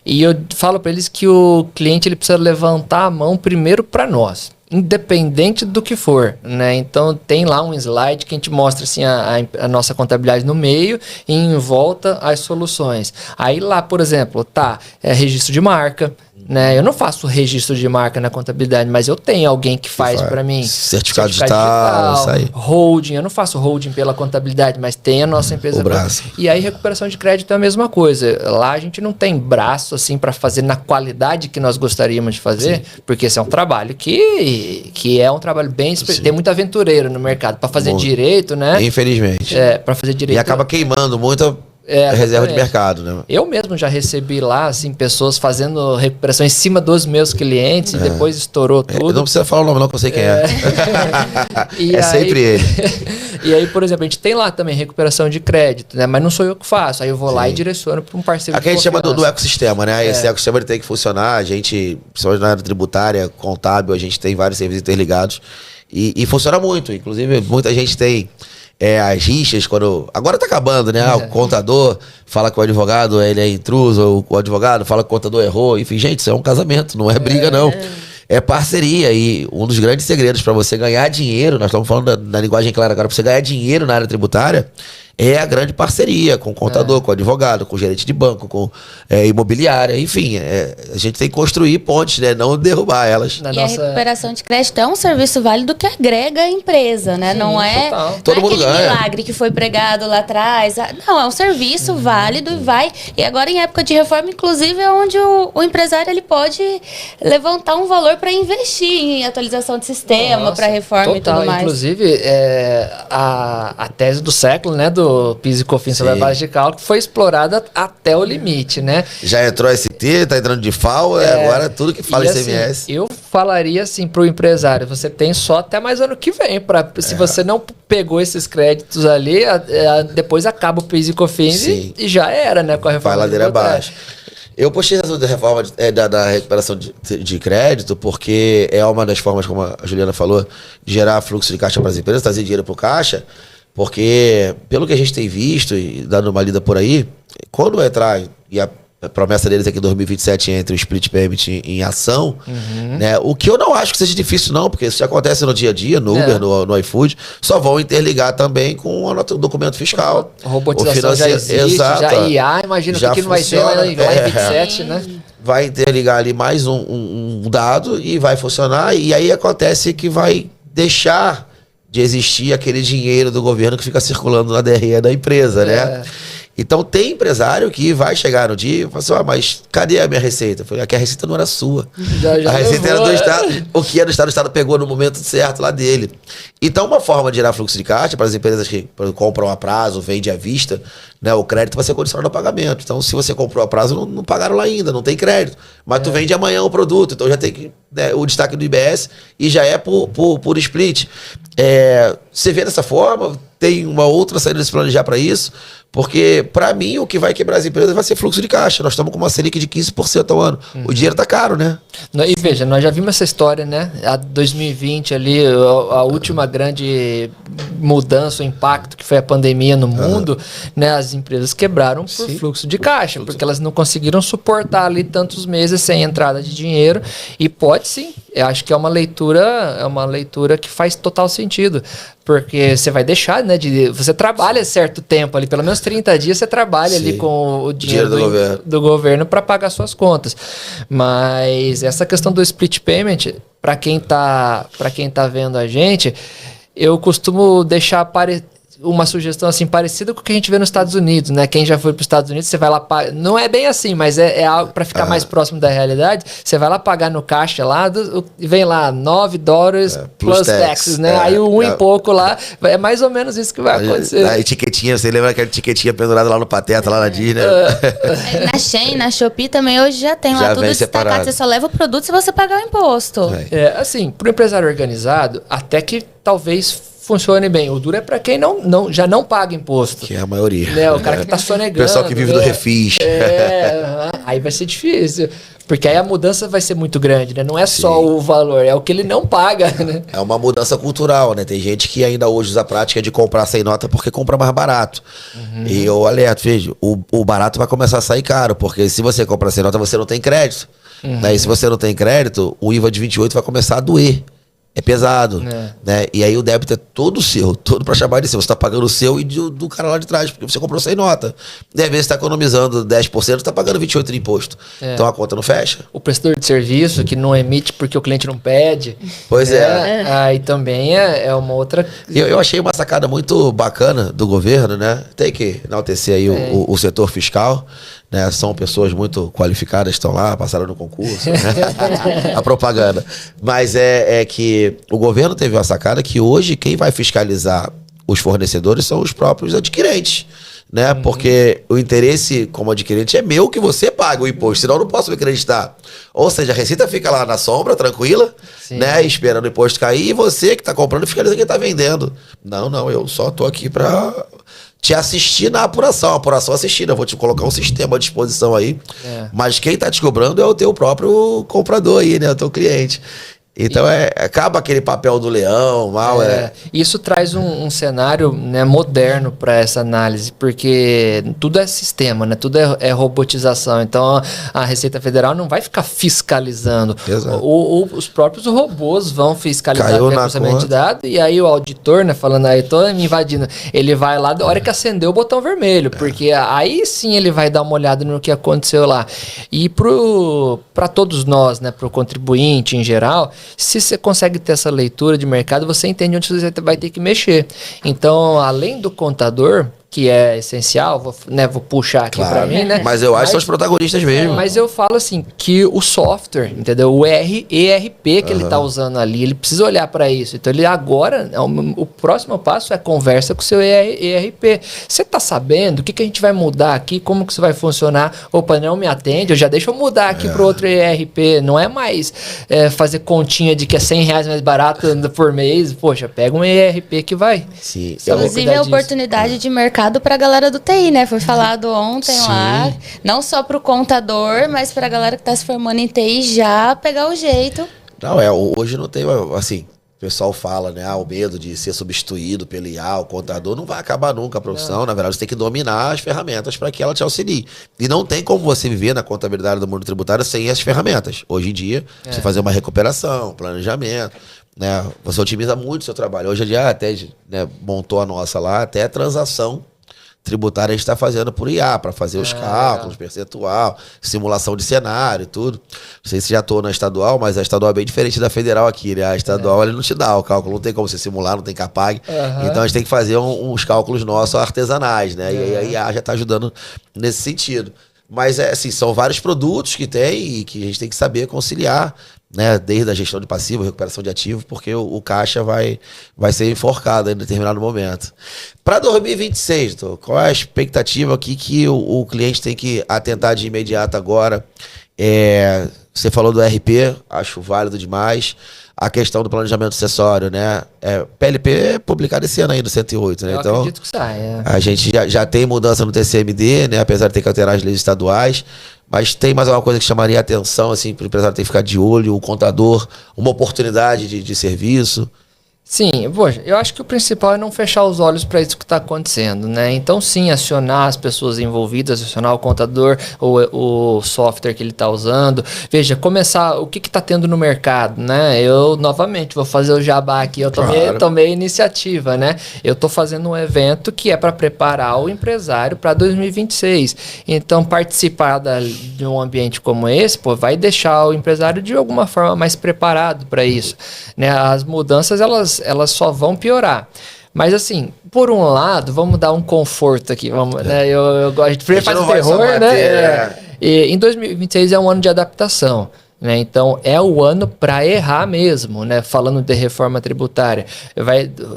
E eu falo para eles que o cliente ele precisa levantar a mão primeiro para nós, independente do que for, né? Então tem lá um slide que a gente mostra assim a nossa contabilidade no meio e em volta as soluções. Aí lá, por exemplo, registro de marca, né? Eu não faço registro de marca na contabilidade, mas eu tenho alguém que faz para mim. Certificado digital, isso aí. Holding, eu não faço holding pela contabilidade, mas tem a nossa empresa. O braço. E aí recuperação de crédito é a mesma coisa. Lá a gente não tem braço assim para fazer na qualidade que nós gostaríamos de fazer, porque esse é um trabalho que é um trabalho bem... Tem muito aventureiro no mercado para fazer direito, né? Infelizmente. Para fazer direito. E acaba queimando muita reserva de mercado, né? Eu mesmo já recebi lá, assim, pessoas fazendo recuperação em cima dos meus clientes e depois estourou tudo. Não precisa falar o nome não, que eu sei quem é. E aí, sempre ele. E aí, por exemplo, a gente tem lá também recuperação de crédito, né? Mas não sou eu que faço. Aí eu vou lá e direciono para um parceiro. Aqui a gente chama do ecossistema, né? Esse ecossistema ele tem que funcionar. A gente, principalmente na área tributária, contábil, a gente tem vários serviços interligados. E funciona muito. Inclusive, muita gente tem... as rixas, quando... Agora tá acabando, né? O contador fala que o advogado ele é intruso, o advogado fala que o contador errou. Enfim, gente, isso é um casamento, não é briga, não. É parceria. E um dos grandes segredos para você ganhar dinheiro, nós estamos falando da linguagem clara agora, para você ganhar dinheiro na área tributária, é a grande parceria com o contador, com o advogado, com o gerente de banco, com imobiliária, enfim. A gente tem que construir pontes, né? Não derrubar elas. A recuperação de crédito é um serviço válido que agrega a empresa, né? Sim, não é, todo mundo ganha. Milagre que foi pregado lá atrás. Não, é um serviço válido e vai. E agora em época de reforma, inclusive, é onde o empresário ele pode levantar um valor para investir em atualização de sistema, para reforma e tudo mais. Inclusive, a tese do século, né? Do PIS e COFINS sobre a base de cálculo foi explorada até o limite, né? Já entrou ST, tá entrando de FAO, agora tudo que fala ICMS. Assim, eu falaria assim pro empresário, você tem só até mais ano que vem, se você não pegou esses créditos ali, depois acaba o PIS e COFINS e já era, né? Com a reforma. Vai ladeira abaixo. Eu postei essa da reforma da recuperação de crédito, porque é uma das formas, como a Juliana falou, de gerar fluxo de caixa para as empresas, trazer dinheiro para o caixa. Porque, pelo que a gente tem visto e dando uma lida por aí, quando entrar, e a promessa deles é que em 2027 entre o split payment em ação, né? O que eu não acho que seja difícil não, porque isso já acontece no dia a dia, no Uber, no iFood, só vão interligar também com o documento fiscal. A robotização já existe, já IA, imagina o que não vai ser lá em 27, né? Vai interligar ali mais um dado e vai funcionar, e aí acontece que vai deixar de existir aquele dinheiro do governo que fica circulando na DRE da empresa, né? Então tem empresário que vai chegar no dia e fala assim, mas cadê a minha receita? Eu falei, aqui a receita não era sua. A receita era do Estado. O que é do Estado, o Estado pegou no momento certo lá dele. Então uma forma de gerar fluxo de caixa para as empresas que compram a prazo, vendem à vista, né, o crédito vai ser condicionado ao pagamento. Então se você comprou a prazo, não pagaram lá ainda, não tem crédito. Mas tu vende amanhã o produto, então já tem que, né, o destaque do IBS e já é por split. Você vê dessa forma, tem uma outra saída desse plano já para isso, porque para mim o que vai quebrar as empresas vai ser fluxo de caixa. Nós estamos com uma Selic de 15% ao ano. O dinheiro tá caro, né? E veja, nós já vimos essa história, né? A 2020 ali, a última grande mudança, o impacto que foi a pandemia no mundo, né? As empresas quebraram por fluxo de caixa, porque elas não conseguiram suportar ali tantos meses sem entrada de dinheiro. E pode sim, eu acho que é uma leitura que faz total sentido. Porque você vai deixar, né? Você trabalha certo tempo ali, pelo menos 30 dias você trabalha ali com o dinheiro do governo para pagar suas contas. Mas essa questão do split payment, para quem tá vendo a gente, eu costumo deixar uma sugestão assim parecida com o que a gente vê nos Estados Unidos, né? Quem já foi para os Estados Unidos, você vai lá pagar. Não é bem assim, mas é algo para ficar mais próximo da realidade. Você vai lá pagar no caixa lá, vem lá $9 plus taxes, né? Aí e pouco lá, é mais ou menos isso que vai acontecer. A etiquetinha, você lembra aquela etiquetinha pendurada lá no Pateta, lá na Disney? Na Shein, na Shopee também hoje já tem lá tudo destacado. Você só leva o produto se você pagar o imposto. Assim, para o empresário organizado, até que talvez funcione bem. O duro é para quem já não paga imposto. Que é a maioria. Né? O cara que tá sonegando. O pessoal que vive do refis. Aí vai ser difícil. Porque aí a mudança vai ser muito grande, né? Não é só o valor, é o que ele não paga, né? É uma mudança cultural, né? Tem gente que ainda hoje usa a prática de comprar sem nota porque compra mais barato. E eu alerto, veja, o barato vai começar a sair caro, porque se você comprar sem nota, você não tem crédito. E se você não tem crédito, o IVA de 28 vai começar a doer. É pesado, né? E aí o débito é todo seu, todo para chamar de seu. Você tá pagando o seu e do cara lá de trás, porque você comprou sem nota. E às vezes você tá economizando 10%, tá pagando 28% de imposto. Então a conta não fecha. O prestador de serviço que não emite porque o cliente não pede. Pois é. Aí também é uma outra... Eu achei uma sacada muito bacana do governo, né? Tem que enaltecer aí o setor fiscal. Né, são pessoas muito qualificadas, estão lá, passaram no concurso, né? A propaganda. Mas é que o governo teve uma sacada que hoje quem vai fiscalizar os fornecedores são os próprios adquirentes, né? Porque o interesse como adquirente é meu que você pague o imposto, senão eu não posso me acreditar. Ou seja, a Receita fica lá na sombra, tranquila, né? Esperando o imposto cair, e você que está comprando fiscaliza quem está vendendo. Não, eu só tô aqui para te assistir na apuração. A apuração assistida. Eu vou te colocar um sistema à disposição aí. Mas quem tá te cobrando é o teu próprio comprador aí, né? O teu cliente. Então acaba aquele papel do leão, Isso traz um cenário, né, moderno para essa análise, porque tudo é sistema, né? Tudo é robotização. Então a Receita Federal não vai ficar fiscalizando. Os próprios robôs vão fiscalizar o cruzamento de dados, e aí o auditor, né, falando aí, tô me invadindo, ele vai lá da hora que acendeu o botão vermelho, porque aí sim ele vai dar uma olhada no que aconteceu lá. E para todos nós, né, para o contribuinte em geral, se você consegue ter essa leitura de mercado, você entende onde você vai ter que mexer. Então, além do contador, que é essencial, vou puxar aqui para mim, né? Mas eu acho que são os protagonistas mesmo. Mas eu falo assim, que o software, entendeu? O ERP que ele tá usando ali, ele precisa olhar para isso. Então, ele agora, o próximo passo é conversa com o seu ERP. Você tá sabendo o que a gente vai mudar aqui, como que isso vai funcionar? Opa, não me atende, deixa eu mudar aqui para outro ERP. Não é mais fazer continha de que é R$100 mais barato por mês. Poxa, pega um ERP que vai. Sim. Inclusive, a oportunidade de mercado para a galera do TI, né? Foi falado ontem lá, não só para o contador, mas para a galera que está se formando em TI já pegar o jeito. Não, hoje não tem, assim, o pessoal fala, né, o medo de ser substituído pelo IA, o contador, não vai acabar nunca a profissão. Na verdade, você tem que dominar as ferramentas para que ela te auxilie. E não tem como você viver na contabilidade do mundo tributário sem essas ferramentas. Hoje em dia, você fazer uma recuperação, planejamento, né, você otimiza muito o seu trabalho. Hoje em dia, até, né, montou a nossa lá, até a transação tributária a gente está fazendo por IA, para fazer os cálculos, percentual, simulação de cenário e tudo. Não sei se já estou na estadual, mas a estadual é bem diferente da federal aqui, né? A estadual ele não te dá o cálculo, não tem como você simular, não tem Capag. Então a gente tem que fazer uns cálculos nossos artesanais, né? E aí a IA já está ajudando nesse sentido. Mas assim, são vários produtos que tem e que a gente tem que saber conciliar, né, desde a gestão de passivo, recuperação de ativo, porque o caixa vai ser enforcado em determinado momento. Para 2026, qual é a expectativa aqui que o cliente tem que atentar de imediato agora? Você falou do RP, acho válido demais. A questão do planejamento sucessório, né? PLP é publicado esse ano aí no 108, né? Eu acredito que sai. A gente já tem mudança no TCMD, né? Apesar de ter que alterar as leis estaduais. Mas tem mais alguma coisa que chamaria a atenção, assim, para o empresário ter que ficar de olho, o contador, uma oportunidade de serviço? Sim, poxa, eu acho que o principal é não fechar os olhos para isso que está acontecendo, né? Então, sim, acionar as pessoas envolvidas, acionar o contador, o software que ele está usando. Veja, começar, o que está tendo no mercado, né? Eu, novamente, vou fazer o jabá aqui, eu tomei a iniciativa, né? Eu estou fazendo um evento que é para preparar o empresário para 2026. Então, participar de um ambiente como esse, pô, vai deixar o empresário de alguma forma mais preparado para isso, né? As mudanças, elas só vão piorar. Mas assim, por um lado, vamos dar um conforto aqui. Vamos, né? Eu gosto de fazer terror, né? E em 2026 é um ano de adaptação. Né? Então é o ano para errar mesmo, né? Falando de reforma tributária,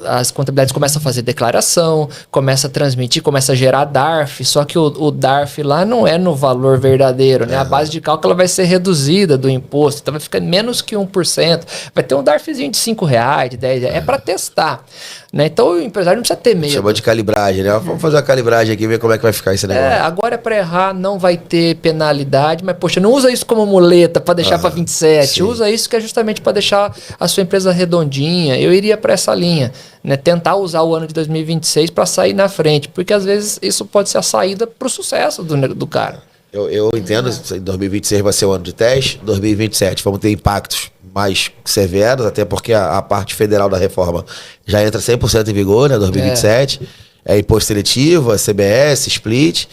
as contabilidades começam a fazer declaração, começa a transmitir, começa a gerar DARF, só que o DARF lá não é no valor verdadeiro, né? A base de cálculo vai ser reduzida do imposto, então vai ficar menos que 1%, vai ter um DARFzinho de R$5, de R$10, é para testar, né? Então o empresário não precisa ter medo. Chama de calibragem, né? Vamos fazer uma calibragem aqui e ver como é que vai ficar esse negócio. Agora é para errar, não vai ter penalidade, mas poxa, não usa isso como muleta para deixar para 27, sim. Usa isso que é justamente para deixar a sua empresa redondinha. Eu iria para essa linha, né? Tentar usar o ano de 2026 para sair na frente, porque às vezes isso pode ser a saída para o sucesso do cara. Eu entendo que 2026 vai ser o ano de teste, 2027 vamos ter impactos mais severos, até porque a parte federal da reforma já entra 100% em vigor, né? 2027, é imposto seletivo, a CBS, split,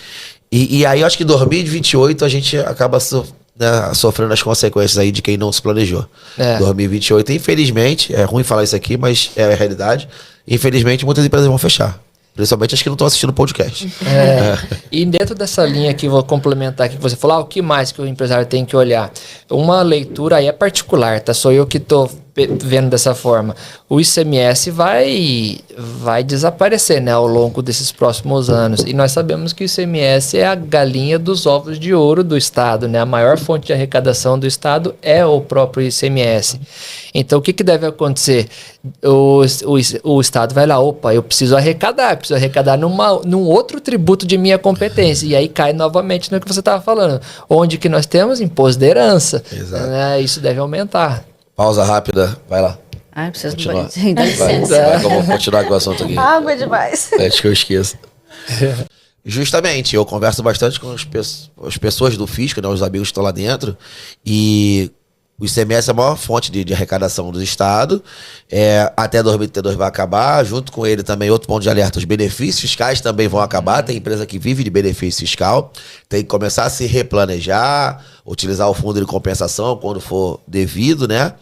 e aí eu acho que em 2028 a gente acaba sofrendo as consequências aí de quem não se planejou. 2028, infelizmente, é ruim falar isso aqui, mas é a realidade, infelizmente muitas empresas vão fechar. Principalmente as que não estão assistindo o podcast. E dentro dessa linha aqui, vou complementar aqui que você falou, o que mais que o empresário tem que olhar? Uma leitura aí é particular, tá? Sou eu que estou vendo dessa forma. O ICMS vai desaparecer, né, ao longo desses próximos anos. E nós sabemos que o ICMS é a galinha dos ovos de ouro do Estado, né? A maior fonte de arrecadação do Estado é o próprio ICMS. Então, o que deve acontecer? O Estado vai lá, opa, eu preciso arrecadar num outro tributo de minha competência. E aí cai novamente no que você estava falando. Onde que nós temos imposto de herança. Exato. Né? Isso deve aumentar. Pausa rápida, vai lá. Ai, preciso continuar. Dá licença. Vai, vamos continuar com o assunto aqui. Água demais. Antes que eu esqueça. Justamente, eu converso bastante com as pessoas do fisco, né, os amigos que estão lá dentro, e o ICMS é a maior fonte de arrecadação do Estado. Até 2032 vai acabar. Junto com ele também, outro ponto de alerta, os benefícios fiscais também vão acabar. Tem empresa que vive de benefício fiscal. Tem que começar a se replanejar, utilizar o fundo de compensação quando for devido, né?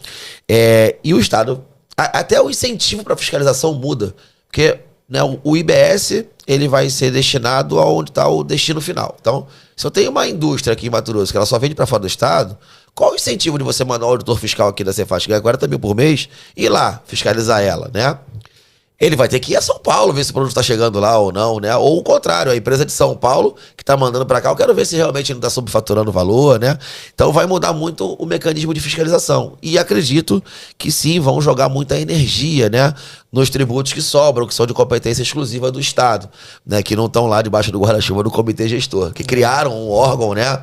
E o Estado, até o incentivo para fiscalização muda. Porque, né, o IBS ele vai ser destinado aonde está o destino final. Então, se eu tenho uma indústria aqui em Mato Grosso que ela só vende para fora do Estado, qual o incentivo de você mandar o auditor fiscal aqui da Cefaz, que ganha 40 mil por mês, e ir lá fiscalizar ela, né? Ele vai ter que ir a São Paulo ver se o produto está chegando lá ou não, né? Ou o contrário, a empresa de São Paulo que está mandando para cá, eu quero ver se realmente não está subfaturando o valor, né? Então vai mudar muito o mecanismo de fiscalização. E acredito que sim, vão jogar muita energia, né, nos tributos que sobram, que são de competência exclusiva do Estado, né? Que não estão lá debaixo do guarda-chuva do comitê gestor, que criaram um órgão, né?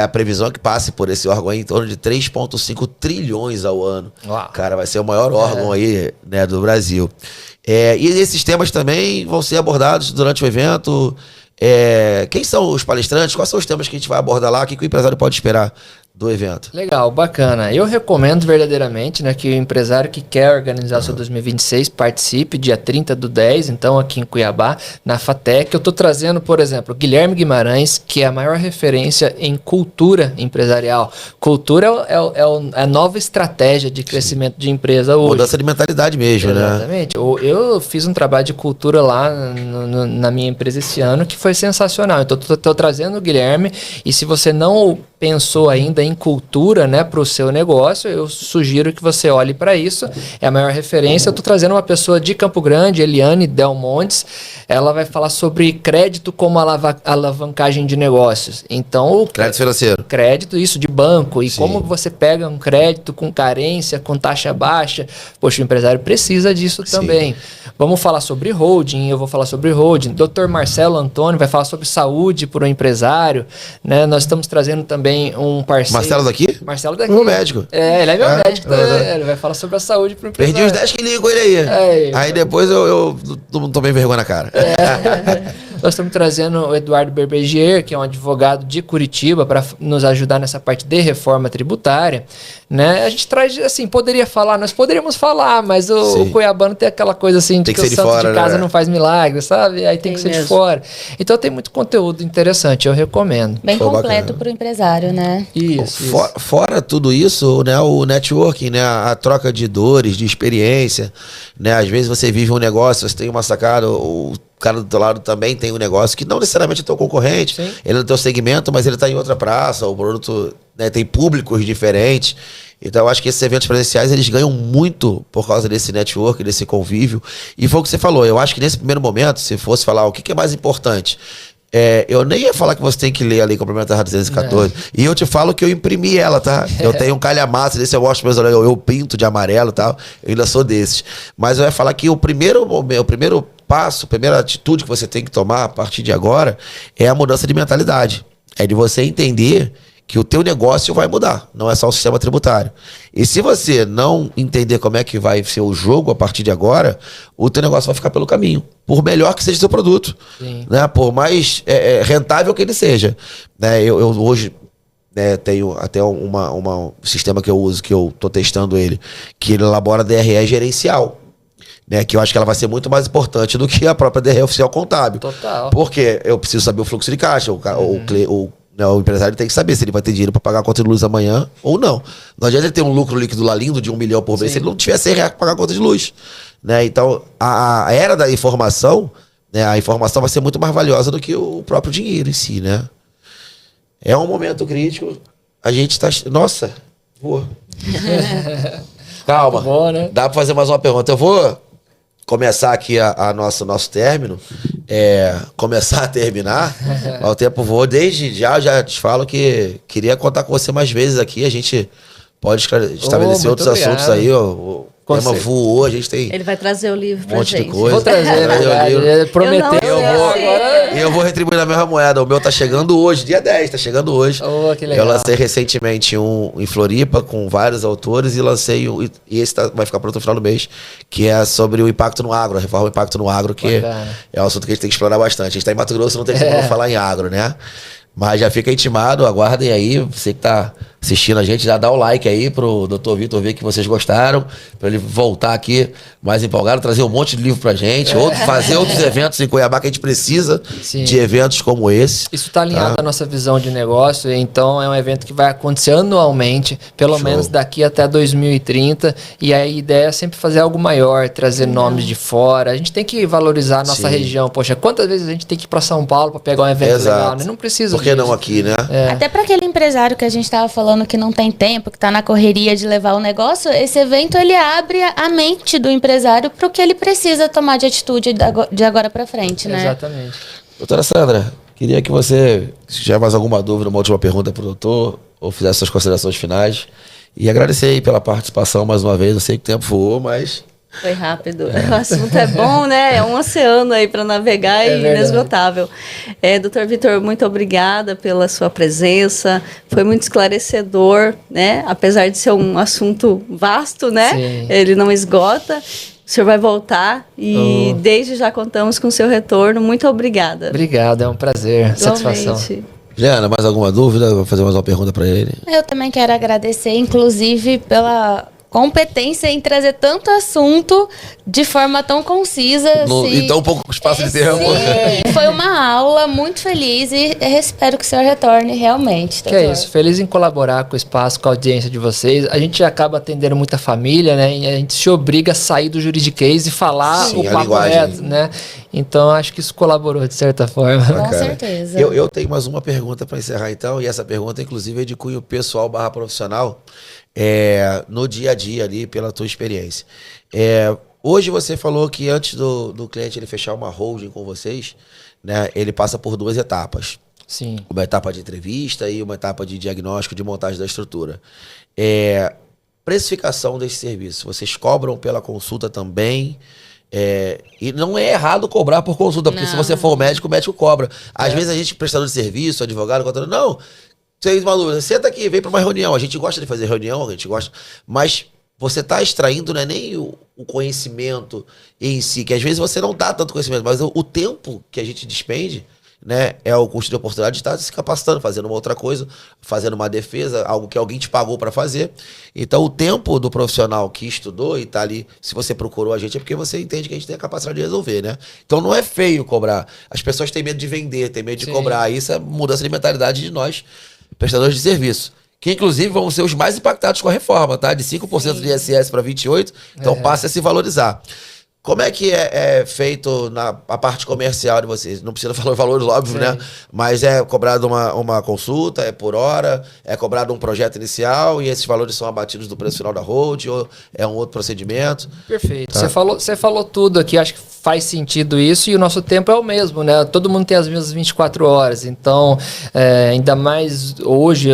A previsão é que passe por esse órgão aí em torno de 3,5 trilhões ao ano. Uau. Cara, vai ser o maior órgão aí, né, do Brasil. E esses temas também vão ser abordados durante o evento. Quem são os palestrantes? Quais são os temas que a gente vai abordar lá? O que o empresário pode esperar do evento? Legal, bacana. Eu recomendo verdadeiramente, né, que o empresário que quer organizar seu 2026 participe dia 30/10, então aqui em Cuiabá, na FATEC. Eu estou trazendo, por exemplo, Guilherme Guimarães, que é a maior referência em cultura empresarial. Cultura é a nova estratégia de crescimento de empresa hoje. Mudança de mentalidade mesmo, né? Exatamente. Eu fiz um trabalho de cultura lá na minha empresa esse ano, que foi sensacional. Então, estou trazendo o Guilherme, e se você não pensou ainda em cultura, né, para o seu negócio, eu sugiro que você olhe para isso. É a maior referência. Eu estou trazendo uma pessoa de Campo Grande, Eliane Del Montes. Ela vai falar sobre crédito como alavancagem de negócios. Então, crédito financeiro. Crédito, isso, de banco. E como você pega um crédito com carência, com taxa baixa. Poxa, o empresário precisa disso também. Vamos falar sobre holding, eu vou falar sobre holding. Dr. Marcelo Antônio vai falar sobre saúde para o empresário, né? Nós estamos trazendo também também um parceiro. Marcelo daqui? Marcelo daqui. Meu médico. Ele é meu médico. Ele vai falar sobre a saúde pro empresário. Perdi os 10 quilinhos com ele aí. Aí depois eu não tomei vergonha na cara. Nós estamos trazendo o Eduardo Berbegier, que é um advogado de Curitiba, para nos ajudar nessa parte de reforma tributária. Né? A gente traz, assim, nós poderíamos falar, mas o cuiabano tem aquela coisa assim, tem que ser o de santo fora, de casa né? não faz milagre, sabe? Aí tem que ser mesmo de fora. Então tem muito conteúdo interessante, eu recomendo. Bem completo para o empresário, né? Isso. Fora tudo isso, né, o networking, né, a troca de dores, de experiência, né? Às vezes você vive um negócio, você tem uma sacada, o cara do teu lado também tem um negócio que não necessariamente é teu concorrente, ele é no teu segmento, mas ele está em outra praça, o produto, né, tem públicos diferentes. Então eu acho que esses eventos presenciais eles ganham muito por causa desse network, desse convívio. E foi o que você falou, eu acho que nesse primeiro momento, se fosse falar o que é mais importante, eu nem ia falar que você tem que ler a Lei Complementar 214. E eu te falo que eu imprimi ela, tá? Eu tenho um calhamaço desse, eu gosto mesmo, eu pinto de amarelo e tal. Eu ainda sou desses. Mas eu ia falar que o primeiro passo, a primeira atitude que você tem que tomar a partir de agora é a mudança de mentalidade. É de você entender que o teu negócio vai mudar, não é só o sistema tributário. E se você não entender como é que vai ser o jogo a partir de agora, o teu negócio vai ficar pelo caminho, por melhor que seja o seu produto, né? Por mais rentável que ele seja. Né? Eu hoje tenho até um sistema que eu uso, que eu estou testando ele, que ele elabora DRE gerencial. Né, que eu acho que ela vai ser muito mais importante do que a própria DRE oficial contábil. Total. Porque eu preciso saber o fluxo de caixa, o empresário tem que saber se ele vai ter dinheiro para pagar a conta de luz amanhã ou não. Não adianta ele ter um lucro líquido lá lindo de R$1 milhão por mês se ele não tiver R$100 para pagar a conta de luz. Né? Então, a era da informação, né, a informação vai ser muito mais valiosa do que o próprio dinheiro em si. Né? É um momento crítico. A gente está... Nossa, vou... Calma. Bom, né? Dá para fazer mais uma pergunta. Eu vou começar aqui nosso término, começar a terminar, ao tempo voa. Desde já te falo que queria contar com você mais vezes aqui, a gente pode estabelecer outros assuntos aí, o tema voou, a gente tem... Ele vai trazer o livro pra gente. De coisa. Vou trazer, ele prometeu. Eu vou retribuir na mesma moeda. O meu tá chegando hoje, dia 10, tá chegando hoje. Que legal. Eu lancei recentemente um em Floripa com vários autores e lancei e esse vai ficar pronto no final do mês, que é sobre o impacto no agro, a reforma do impacto no agro, que é um assunto que a gente tem que explorar bastante. A gente tá em Mato Grosso, não tem como falar em agro, né? Mas já fica intimado, aguardem aí, você que tá assistindo a gente, já dá o like aí pro Dr. Vitor ver que vocês gostaram, para ele voltar aqui mais empolgado, trazer um monte de livro pra gente, fazer outros eventos em Cuiabá, que a gente precisa de eventos como esse. Isso está alinhado à nossa visão de negócio, então é um evento que vai acontecer anualmente, pelo menos daqui até 2030, e a ideia é sempre fazer algo maior, trazer nomes de fora. A gente tem que valorizar a nossa região. Poxa, quantas vezes a gente tem que ir para São Paulo para pegar um evento legal, né? Não precisa. Por que não aqui, né? Até para aquele empresário que a gente estava falando que não tem tempo, que está na correria de levar o negócio, esse evento ele abre a mente do empresário para o que ele precisa tomar de atitude de agora para frente, né? Exatamente. Doutora Sandra, queria que você, se tiver mais alguma dúvida, uma última pergunta para o doutor, ou fizesse suas considerações finais, e agradecer aí pela participação mais uma vez. Eu sei que o tempo voou, mas... Foi rápido. O assunto é bom, né? É um oceano aí para navegar e inesgotável. Doutor Vitor, muito obrigada pela sua presença. Foi muito esclarecedor, né? Apesar de ser um assunto vasto, né? Sim. Ele não esgota. O senhor vai voltar e desde já contamos com o seu retorno. Muito obrigada. Obrigado, é um prazer, satisfação. Liana, mais alguma dúvida? Vou fazer mais uma pergunta para ele. Eu também quero agradecer, inclusive, pela competência em trazer tanto assunto de forma tão concisa. E tão pouco espaço de tempo. Sim, foi uma aula muito feliz e espero que o senhor retorne realmente. Que é isso, feliz em colaborar com o espaço, com a audiência de vocês. A gente acaba atendendo muita família, né? E a gente se obriga a sair do juridiquês e falar o papo reto, né? Então acho que isso colaborou de certa forma. Com certeza. Eu tenho mais uma pergunta para encerrar então, e essa pergunta inclusive é de cunho pessoal / profissional. No dia a dia ali, pela tua experiência. Hoje você falou que antes do cliente ele fechar uma holding com vocês, né, ele passa por 2 etapas. Sim. Uma etapa de entrevista e uma etapa de diagnóstico, de montagem da estrutura. Precificação desse serviço, vocês cobram pela consulta também? E não é errado cobrar por consulta, porque se você for o médico cobra. Às vezes a gente, prestador de serviço, advogado, contador, não... Vocês, Malu, senta aqui, vem pra uma reunião. A gente gosta de fazer reunião, a gente gosta, mas você tá extraindo, não é nem o conhecimento em si, que às vezes você não dá tanto conhecimento, mas o tempo que a gente despende, né, é o custo de oportunidade de estar se capacitando, fazendo uma outra coisa, fazendo uma defesa, algo que alguém te pagou para fazer. Então, o tempo do profissional que estudou e tá ali, se você procurou a gente, é porque você entende que a gente tem a capacidade de resolver, né? Então, não é feio cobrar. As pessoas têm medo de vender, têm medo de cobrar. Isso é mudança de mentalidade de nós, prestadores de serviço. Que, inclusive, vão ser os mais impactados com a reforma, tá? De 5% de ISS para 28%, então passa a se valorizar. Como é que é feito a parte comercial de vocês? Não precisa falar valores, óbvio, né? Mas é cobrado uma consulta, é por hora, é cobrado um projeto inicial e esses valores são abatidos do preço final da hold ou é um outro procedimento? Perfeito. Tá. Você falou tudo aqui, acho que faz sentido isso e o nosso tempo é o mesmo, né? Todo mundo tem as mesmas 24 horas, então ainda mais hoje...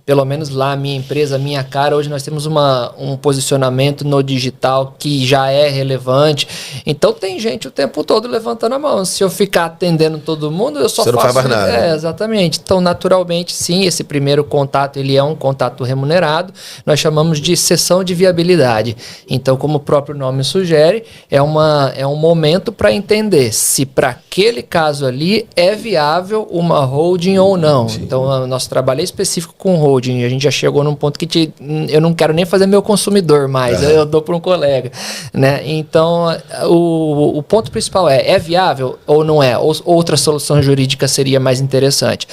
Pelo menos lá, a minha empresa, a minha cara, hoje nós temos um posicionamento no digital que já é relevante. Então tem gente o tempo todo levantando a mão. Se eu ficar atendendo todo mundo, eu só faço... Você não faz mais nada. Exatamente. Então, naturalmente, sim, esse primeiro contato, ele é um contato remunerado. Nós chamamos de sessão de viabilidade. Então, como o próprio nome sugere, é um momento para entender se para aquele caso ali é viável uma holding ou não. Sim. Então, o nosso trabalho é específico com holding. A gente já chegou num ponto que eu não quero nem fazer meu consumidor mais, eu dou para um colega, né? Então, o ponto principal é viável ou não é? Outra solução jurídica seria mais interessante.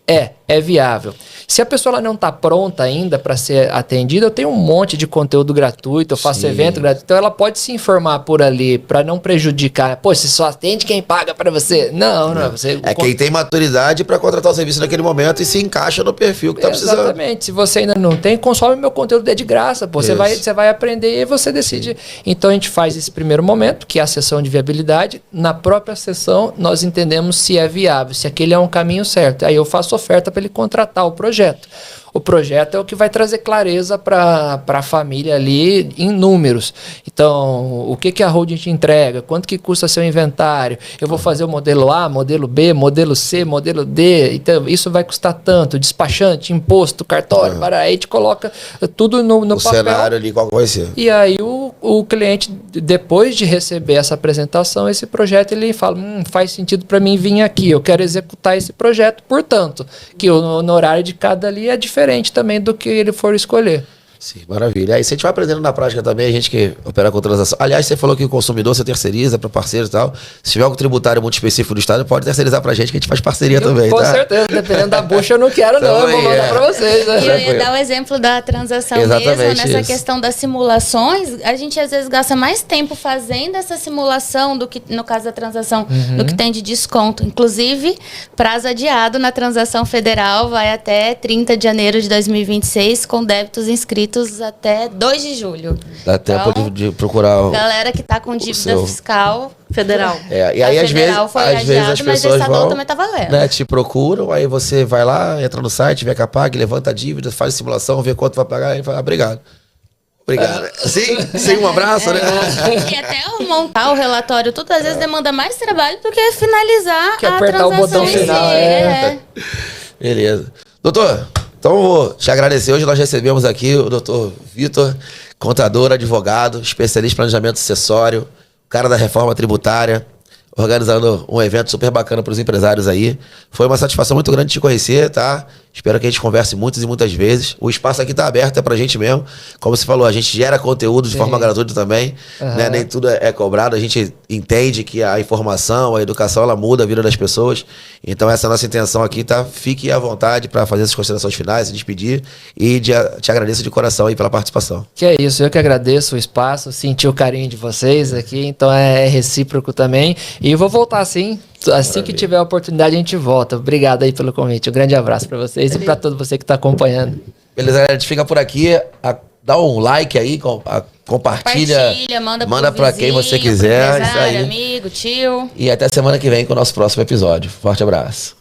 É viável. Se a pessoa não está pronta ainda para ser atendida, eu tenho um monte de conteúdo gratuito, eu faço evento gratuito, então ela pode se informar por ali para não prejudicar. Pô, você só atende quem paga para você. Não. Você, quem tem maturidade para contratar o serviço naquele momento e se encaixa no perfil que está precisando. Exatamente. Se você ainda não tem, consome meu conteúdo, é de graça. Pô. Você vai aprender e você decide. Então a gente faz esse primeiro momento, que é a sessão de viabilidade. Na própria sessão, nós entendemos se é viável, se aquele é um caminho certo. Aí eu faço oferta para ele contratar o projeto. O projeto é o que vai trazer clareza para a família ali em números. Então, o que a holding te entrega? Quanto que custa seu inventário? Eu vou fazer o modelo A, modelo B, modelo C, modelo D. Então, isso vai custar tanto. Despachante, imposto, cartório, aí te coloca tudo no papel. O cenário ali, qual vai ser? E aí o cliente, depois de receber essa apresentação, esse projeto, ele fala, faz sentido para mim vir aqui. Eu quero executar esse projeto. Portanto, que o honorário de cada ali é diferente também do que ele for escolher. Sim, maravilha. Aí você vai aprendendo na prática também, a gente que opera com transação. Aliás, você falou que o consumidor você terceiriza para parceiro e tal. Se tiver algo tributário muito específico do Estado, pode terceirizar pra gente que a gente faz parceria também, com certeza, dependendo da bucha eu não quero não, eu vou mandar pra vocês. Né? E eu ia dar o exemplo da transação mesmo, nessa questão das simulações, a gente às vezes gasta mais tempo fazendo essa simulação do que, no caso da transação, do que tem de desconto. Inclusive, prazo adiado na transação federal vai até 30 de janeiro de 2026, com débitos inscritos até 2 de julho. Dá tempo de procurar. Galera que tá com dívida fiscal federal. E aí, às vezes as pessoas vão, também tá valendo. Né, te procuram, aí você vai lá, entra no site, vê que paga, levanta a dívida, faz simulação, vê quanto vai pagar, e fala, obrigado. Obrigado. Sim, um abraço, né? E até montar o relatório, tudo às vezes demanda mais trabalho do que finalizar que apertar o botão final. Beleza. Doutor, então vou te agradecer. Hoje nós recebemos aqui o doutor Vitor, contador, advogado, especialista em planejamento sucessório, cara da reforma tributária, organizando um evento super bacana para os empresários aí. Foi uma satisfação muito grande te conhecer, tá? Espero que a gente converse muitas e muitas vezes. O espaço aqui tá aberto, é pra gente mesmo. Como você falou, a gente gera conteúdo de forma gratuita também. Né? Nem tudo é cobrado. A gente entende que a informação, a educação, ela muda a vida das pessoas. Então essa é a nossa intenção aqui, tá? Fique à vontade para fazer essas considerações finais, se despedir. E te agradeço de coração aí pela participação. Que é isso, eu que agradeço o espaço, senti o carinho de vocês aqui, então é recíproco também. E eu vou voltar sim. Assim que tiver a oportunidade, a gente volta. Obrigado aí pelo convite. Um grande abraço para vocês e para todo você que está acompanhando. Beleza, galera. A gente fica por aqui. Dá um like aí, compartilha. Manda para quem você quiser. Isso aí. Amigo, tio. E até semana que vem com o nosso próximo episódio. Forte abraço.